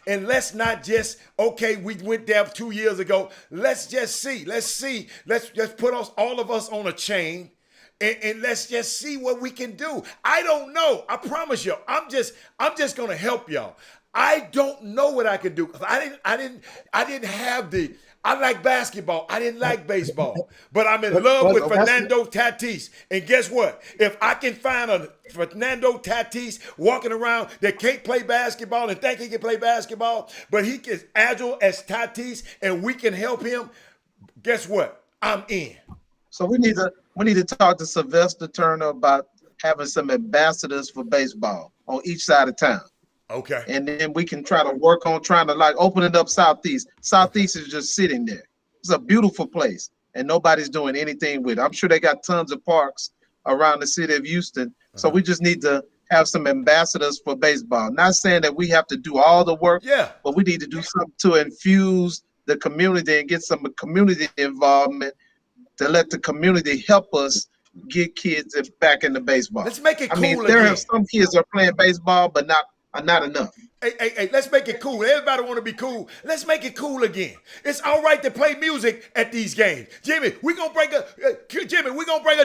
And let's not just, okay, we went there 2 years ago. Let's just see. Let's just put all of us on a chain and let's just see what we can do. I don't know. I promise you. I'm just gonna help y'all. I don't know what I can do. I didn't have the. I like basketball. I didn't like baseball. But I'm in love with Fernando Tatis. And guess what? If I can find a Fernando Tatis walking around that can't play basketball and think he can play basketball, but he is agile as Tatis and we can help him, guess what? I'm in. So we need to talk to Sylvester Turner about having some ambassadors for baseball on each side of town. Okay. And then we can try to work on trying to like open it up Southeast. Southeast is just sitting there. It's a beautiful place and nobody's doing anything with it. I'm sure they got tons of parks around the city of Houston. So we just need to have some ambassadors for baseball. Not saying that we have to do all the work, but we need to do something to infuse the community and get some community involvement to let the community help us get kids back into baseball. Let's make it cool. I mean, there are some kids that are playing baseball, but not enough. Hey, let's make it cool. Everybody want to be cool. Let's make it cool again. It's all right to play music at these games. Jimmy, we're going to bring a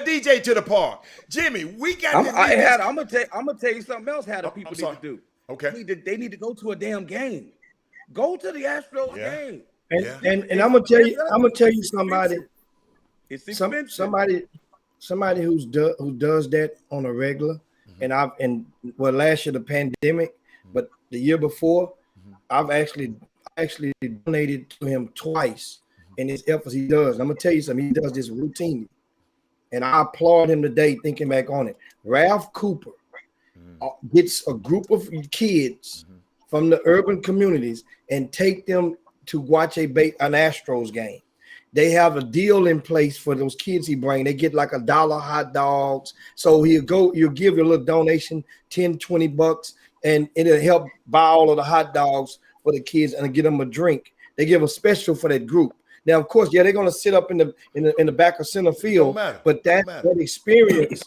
DJ to the park. Jimmy, we got I'm going to tell you something else how the people need to do. Okay. They need to go to a damn game. Go to the Astros game. And I'm going to tell you somebody. It's expensive. Somebody who does that on a regular. And last year the pandemic, but the year before, I've actually donated to him twice in his efforts he does. And I'm gonna tell you something, he does this routinely. And I applaud him today thinking back on it. Ralph Cooper gets a group of kids from the urban communities and take them to watch an Astros game. They have a deal in place for those kids he bring. They get like $1 hot dogs. So you'll give your little donation, $10, $20, and it'll help buy all of the hot dogs for the kids and get them a drink. They give a special for that group. Now, of course, they're gonna sit up in the back of center field, but that experience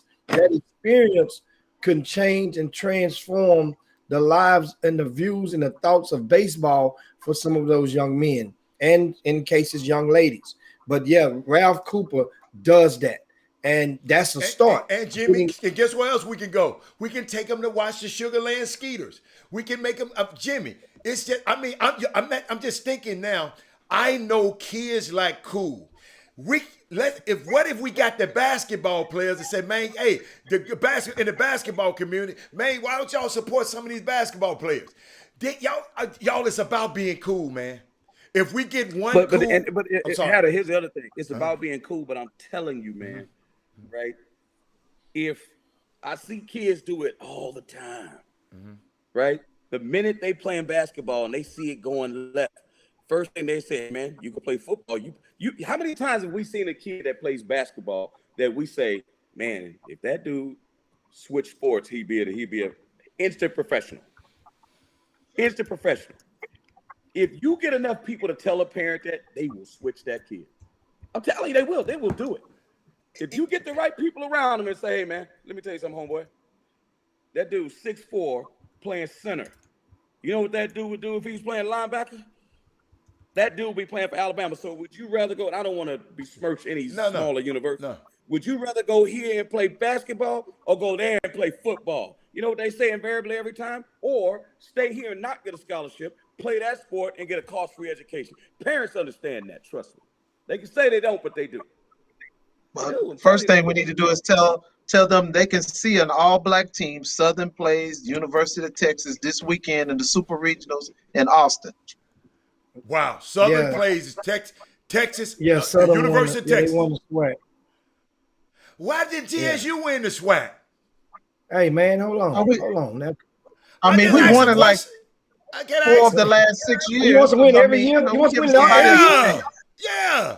can change and transform the lives and the views and the thoughts of baseball for some of those young men. And in cases, young ladies. But Ralph Cooper does that. And that's a start. And Jimmy, and guess where else we can go? We can take them to watch the Sugarland Skeeters. We can make them up. Jimmy, it's just, I'm just thinking now, I know kids like cool. What if we got the basketball players that say, man, hey, in the basketball community, man, why don't y'all support some of these basketball players? Y'all, it's about being cool, man. If we get one but here's the other thing. It's about being cool, but I'm telling you, man, right? If I see kids do it all the time, right? The minute they playing basketball and they see it going left, first thing they say, man, you can play football. You how many times have we seen a kid that plays basketball that we say, man, if that dude switched sports, he'd be an instant professional. Instant professional. If you get enough people to tell a parent that, they will switch that kid. I'm telling you, they will. They will do it. If you get the right people around them and say, hey, man, let me tell you something, homeboy. That dude's 6'4", playing center. You know what that dude would do if he was playing linebacker? That dude would be playing for Alabama. So would you rather go, and I don't want to besmirch any smaller university. No. Would you rather go here and play basketball or go there and play football? You know what they say invariably every time? Or stay here and not get a scholarship, play that sport, and get a cost-free education. Parents understand that, trust me. They can say they don't, but they do. Well, first thing we need to do is tell Tell them they can see an all-black team. Southern plays University of Texas this weekend in the Super Regionals in Austin. Wow. Southern Yeah. plays Texas, Yeah, Southern won. University of Yeah, they Texas. won the SWAC. Why did TSU win the SWAC? Hey man, hold on. Are we- Hold on. Now, I mean, just we asked won a it like question. I can't 4 of ask. the last 6 years. you want to win every year? You You want to give win somebody every a year? chance. Yeah.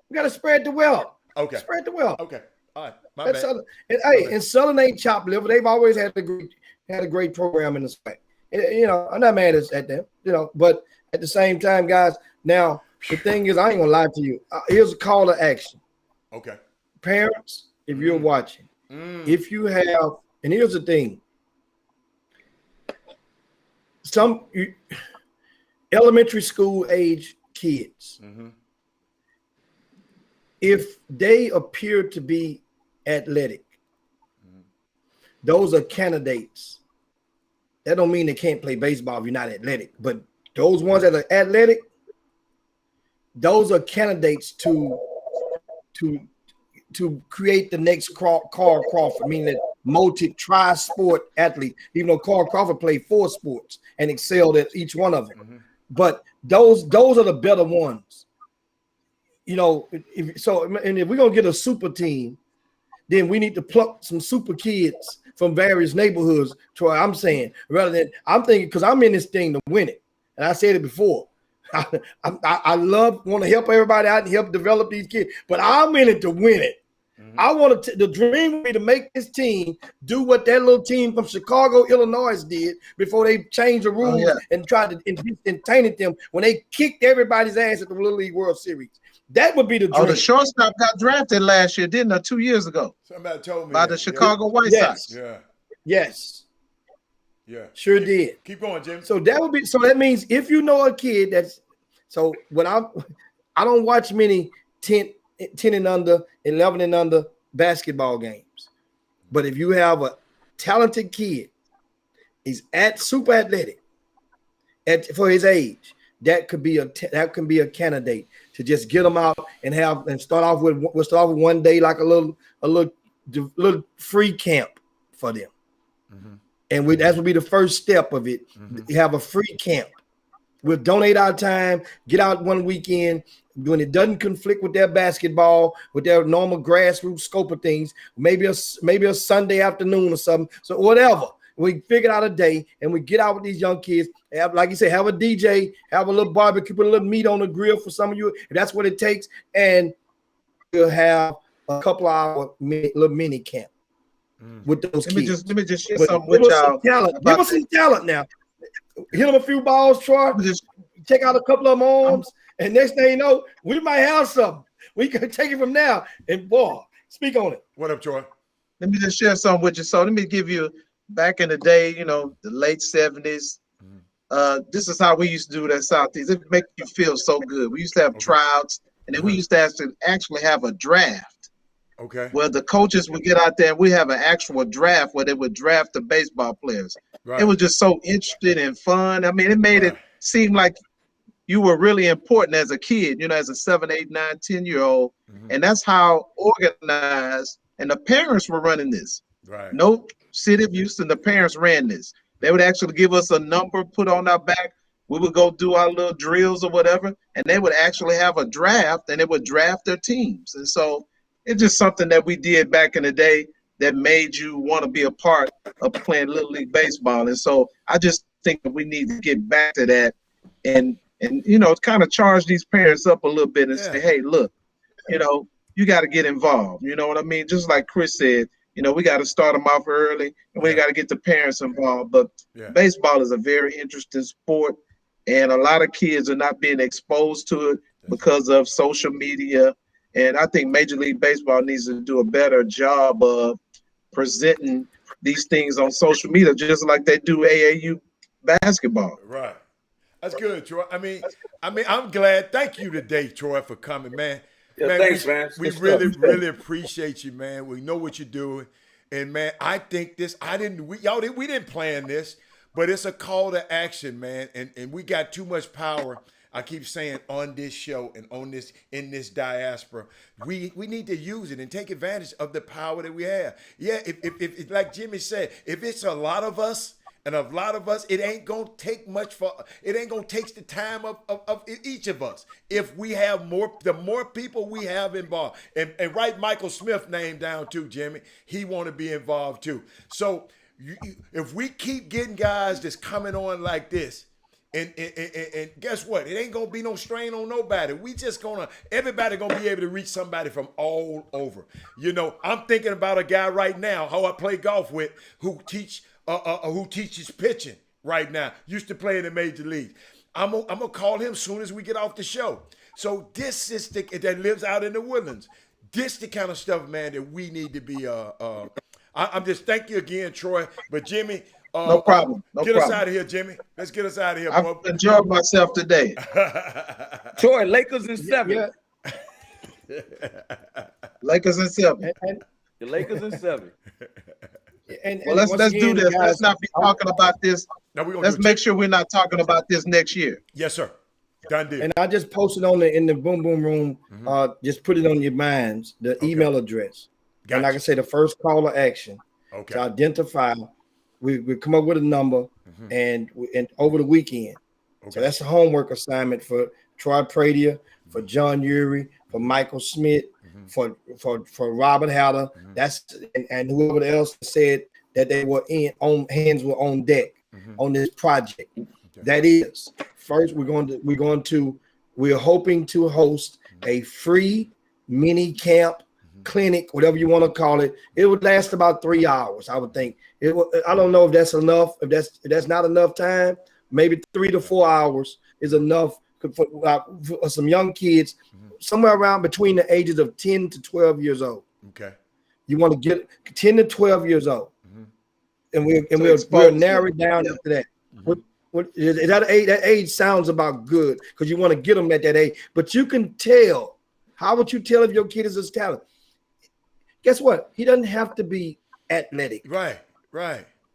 You got to spread the wealth. Okay. Spread the wealth. Okay. All right. My That's bad. Southern. And Southern ain't chopped liver. They've always had a great program in the SWAC. You know, I'm not mad at them. You know, but at the same time, guys. Now the thing is, I ain't gonna lie to you. Here's a call to action. Okay. Parents, if you're watching, if you have, and here's the thing. Elementary school age kids, if they appear to be athletic, those are candidates. That don't mean they can't play baseball if you're not athletic, but those ones that are athletic, those are candidates to create the next Carl Crawford, meaning that tri-sport athlete, even though Carl Crawford played 4 sports and excelled at each one of them. But those are the better ones. You know, if we're gonna get a super team, then we need to pluck some super kids from various neighborhoods. Troy, I'm saying, rather than I'm thinking, because I'm in this thing to win it, and I said it before. I want to help everybody out and help develop these kids, but I'm in it to win it. I want to. The dream would be to make this team do what that little team from Chicago, Illinois did before they changed the rules and tried to and tainted them when they kicked everybody's ass at the Little League World Series. That would be the dream. Oh, the shortstop got drafted last year, didn't it? 2 years ago. Somebody told me by the Chicago White Sox. Yeah. Yes. Yeah. Sure did. Keep going, Jim. So that means if you know a kid that's so when I don't watch many 10 and under, 11 and under basketball games. But if you have a talented kid, he's super athletic for his age, that could be a candidate to just get them out and start off with one day like a little free camp for them. And that would be the first step of it. You have a free camp. We'll donate our time, get out one weekend when it doesn't conflict with their basketball, with their normal grassroots scope of things, maybe a Sunday afternoon or something. So whatever. We figure out a day and we get out with these young kids. Have, like you said, have a DJ, have a little barbecue, put a little meat on the grill for some of you, if that's what it takes. And we'll have a couple hour little mini camp with those kids. Let me just share something with y'all. Give us some talent now. Hit them a few balls, Troy. Check out a couple of them arms, and next thing you know, we might have something. We can take it from now. And boy, speak on it. What up, Troy? Let me just share something with you. So let me give you back in the day, the late 70s. This is how we used to do it at Southeast. It makes you feel so good. We used to have tryouts, and then we used to actually have a draft. Okay. Where the coaches would get out there and we have an actual draft where they would draft the baseball players. Right. It was just so interesting and fun. I mean, it made it seem like you were really important as a kid, as a 7, 8, 9, 10-year-old. And that's how organized, and the parents were running this. Right. No City of Houston, the parents ran this. They would actually give us a number put on our back. We would go do our little drills or whatever, and they would actually have a draft, and they would draft their teams. And so it's just something that we did back in the day that made you want to be a part of playing Little League Baseball. And so I just think that we need to get back to that and kind of charge these parents up a little bit and say, hey, look, you got to get involved. You know what I mean? Just like Chris said, we got to start them off early and we got to get the parents involved. But baseball is a very interesting sport, and a lot of kids are not being exposed to it because of social media. And I think Major League Baseball needs to do a better job of presenting these things on social media, just like they do AAU basketball. Right. That's good, Troy. I mean, I'm glad. Thank you today, Troy, for coming, man. Yeah, thanks, man. We really appreciate you, man. We know what you're doing. And, man, I think we didn't plan this, but it's a call to action, man. And we got too much power I keep saying on this show and on this in this diaspora, we need to use it and take advantage of the power that we have. Yeah, if like Jimmy said, if it's a lot of us. And a lot of us, it ain't gonna take much it ain't gonna take the time of each of us. If we have the more people we have involved, and write Michael Smith's name down too, Jimmy. He want to be involved too. So if we keep getting guys that's coming on like this, and guess what? It ain't gonna be no strain on nobody. Everybody gonna be able to reach somebody from all over. You know, I'm thinking about a guy right now, who I play golf with, who teaches pitching right now. Used to play in the major league. I'm gonna call him soon as we get off the show. So this is that lives out in the woodlands. This the kind of stuff, man, that we need to be. I'm just thank you again, Troy. But Jimmy, no problem. Get us out of here, Jimmy. Let's get us out of here, I've bro. enjoyed myself today. Troy, Lakers in 7. Yeah. Lakers in 7. The Lakers in 7. Well, let's do this. Guys, let's not be talking about this. No, let's make sure we're not talking about this next year. Yes, sir. Done deal. And I just posted in the boom boom room. Just put it on your minds, the email address. Gotcha. And like I say, the first call to action to identify. We come up with a number, and over the weekend. So that's a homework assignment for Troy Pradia, for John Urey, for Michael Smith, for Robert Hatter. That's and whoever else said that they were hands were on deck on this project. That is, first we're hoping to host a free mini camp, clinic, whatever you want to call it. It would last about 3 hours, I would think. I don't know if that's enough. If that's not enough time, maybe 3 to 4 hours is enough for some young kids, somewhere around between the ages of 10 to 12 years old. Okay. You want to get 10 to 12 years old, and we'll narrow it down after that. What is that age? That age sounds about good because you want to get them at that age. But you can tell. How would you tell if your kid is a talent? Guess what? He doesn't have to be athletic. Right.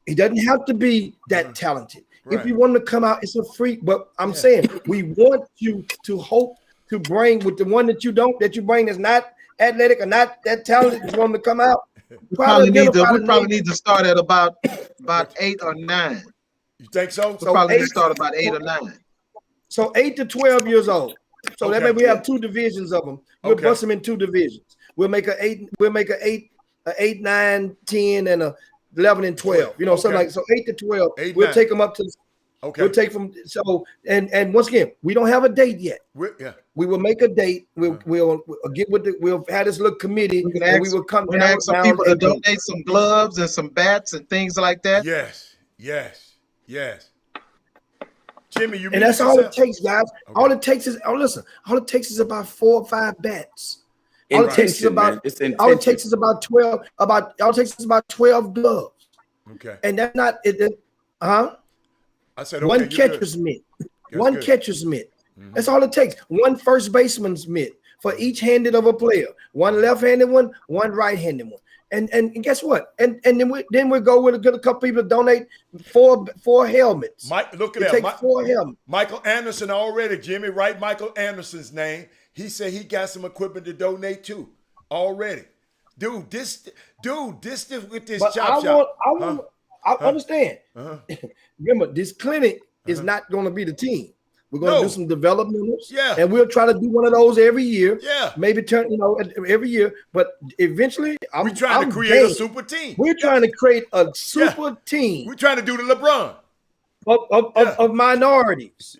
He doesn't have to be that talented. Right. If you want him to come out, it's a free. But I'm saying we want you to hope to bring with the one that you bring that's not athletic or not that talented. You want him to come out. We probably need to start at about 8 or 9. You think so? We probably need to start about 8 or 9. So 8 to 12 years old. So that means we have 2 divisions of them. We'll bust them in 2 divisions. We'll make a 8, 9, 10, and a 11 and 12. You know, something like so 8 to 12. We'll take them up to. We'll take from and once again, we don't have a date yet. We will make a date. We'll get with we'll have this little committee. We will come down. Ask some people to donate some gloves and some bats and things like that. Yes. Jimmy, and that's all it takes, guys. All it takes is all it takes is about 4 or 5 bats. All it takes is about 12. All it takes is about 12 gloves. Okay. And that's not it. I said one catcher's mitt. One catcher's mitt. That's all it takes. One first baseman's mitt for each handed of a player. One left-handed one, one right-handed one. And guess what? And then we go with a couple people to donate four helmets. Look at that. 4 helmets. Michael Anderson already, Jimmy, write Michael Anderson's name. He said he got some equipment to donate too already. Dude, this with this chop shop. I understand. Remember, this clinic is not going to be the team. We're going to do some developmentals. And we'll try to do one of those every year. Maybe turn, every year. But eventually, we're trying to create a super team. We're trying to create a super team. We're trying to do the LeBron of minorities.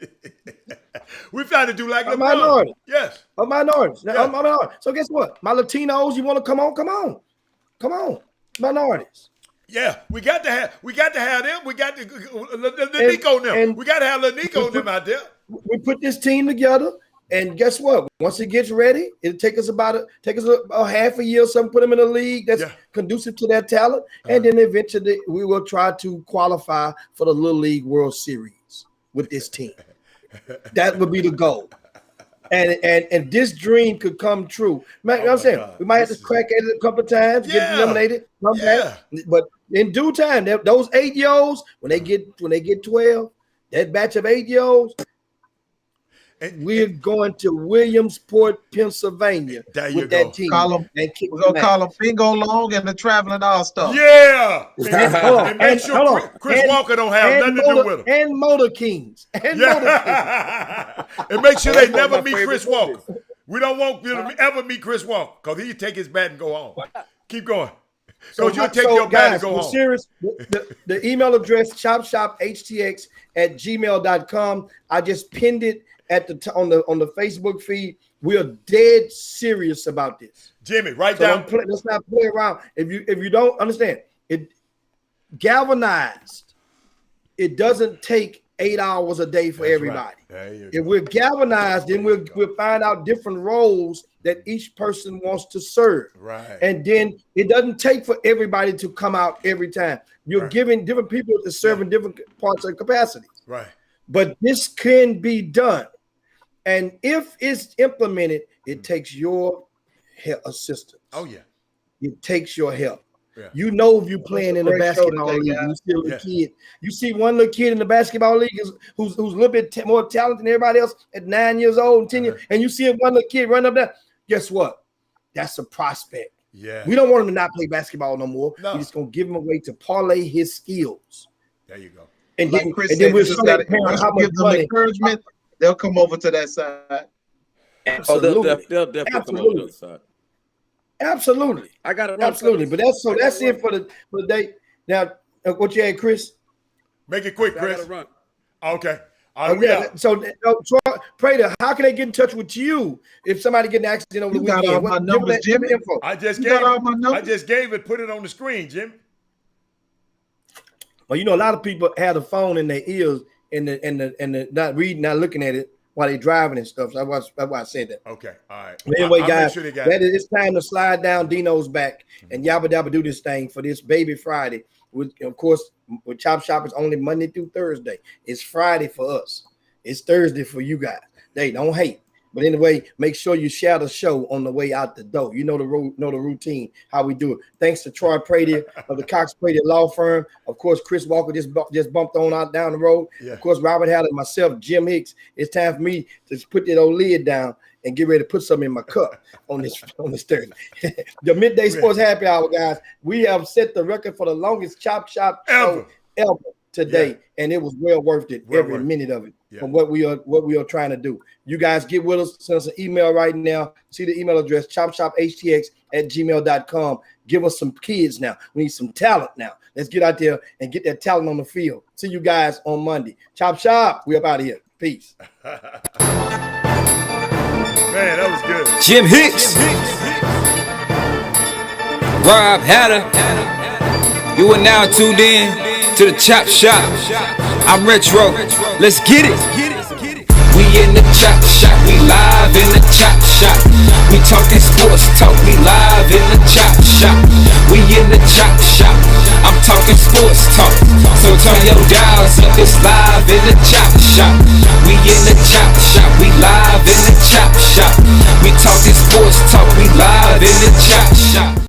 We're trying to do like LeBron. Minorities. Yes. Of minorities. So guess what? My Latinos, you want to come on? Come on. Minorities. Yeah, we got to have them. We got the Nico them. We got to have the Nico them out there. We put this team together, and guess what? Once it gets ready, it'll take us a half a year or something. Put them in a league that's conducive to their talent, and then eventually we will try to qualify for the Little League World Series with this team. That would be the goal. And this dream could come true. I'm saying we might have to crack at it a couple of times, get eliminated, come back. But in due time, those 8-year-olds, when they get 12, that batch of 8-year-olds, We're going to Williamsport, Pennsylvania There you with go. that team. Call 'em- and kick We're gonna some call ass. them Bingo Long and the Traveling All-Star. Yeah. Hold on. And make sure hold on. Chris Walker don't have nothing to do with him. And Motor Kings. And Motor Kings. Yeah. And make sure That's they one of never my meet favorite Chris Walker. movies. We don't want you to ever meet Chris Walker because he'll take his bat and go home. Keep going. So Because you'll take your bat and go we're home. serious. The email address, chopshophtx@gmail.com. I just pinned it at on the Facebook feed. We are dead serious about this. Jimmy, write So down. let's not play around. If you don't understand, it galvanized. It doesn't take 8 hours a day for That's everybody. right. There you If go. we're galvanized, then we'll find out different roles that each person wants to serve. Right. And then it doesn't take for everybody to come out every time. You're Right. giving different people to serve in different parts of capacity. Right. But this can be done. And if it's implemented, it takes your assistance. Oh, yeah. It takes your help. Yeah. You know, if you're playing in a Great show basketball today, league, guys. you see a little Yes. kid. You see one little kid in the basketball league who's a little bit more talented than everybody else at 9 years old and 10 years, and you see one little kid run up there. Guess what? That's a prospect. Yeah. We don't want him to not play basketball no more. No. We're just gonna give him a way to parlay his skills. There you go. And Like then, Chris and said, then we'll you just show gotta that parent how much give them money. encouragement. They'll come over to that side. Oh, Absolutely. they'll definitely come over Absolutely. the other side. Absolutely. I got it. Absolutely. But that's it for the day. Now, what you had, Chris? Make it quick, I Chris. got to run. Okay. All right, we Yeah. out. So, Troy, Prater, how can they get in touch with you if somebody get an accident over the You got weekend? all my Give numbers, that- give me Jimmy. info. I just You gave got all my it. I numbers? just gave it. Put it on the screen, Jim. Well, you know, a lot of people have the phone in their ears and the not reading, not looking at it while they're driving and stuff. So that's why I said that. Okay. All right. But anyway, I'll guys, make sure they got that it. is, it's time to slide down Dino's back and yabba dabba do this thing for this baby Friday. With, of course, with Chop Shop, it's only Monday through Thursday. It's Friday for us. It's Thursday for you guys. They don't hate. But anyway, make sure you share the show on the way out the door. You know the routine, how we do it. Thanks to Troy Prady of the Cox Prady Law Firm. Of course, Chris Walker just bumped on out down the road. Yeah. Of course, Robert Hallett, myself, Jim Hicks. It's time for me to put that old lid down and get ready to put something in my cup on this Thursday. The Midday Sports Happy Hour, guys. We have set the record for the longest Chop Shop show ever today, and it was well worth it, every minute of it. From what we are trying to do. You guys get with us, send us an email right now. See the email address, chopshophtx@gmail.com. Give us some kids now. We need some talent now. Let's get out there and get that talent on the field. See you guys on Monday. Chop Shop, we up out of here. Peace. Man, that was good. Jim Hicks, Rob Hatter, you are now tuned in to the Chop Shop. I'm Retro, let's get it. We in the Chop Shop, we live in the Chop Shop. We talking sports talk, we live in the Chop Shop. We in the Chop Shop, I'm talking sports talk. So turn your dials up, it's live in the Chop Shop. We in the Chop Shop, we live in the Chop Shop. We talking sports talk, we live in the Chop Shop.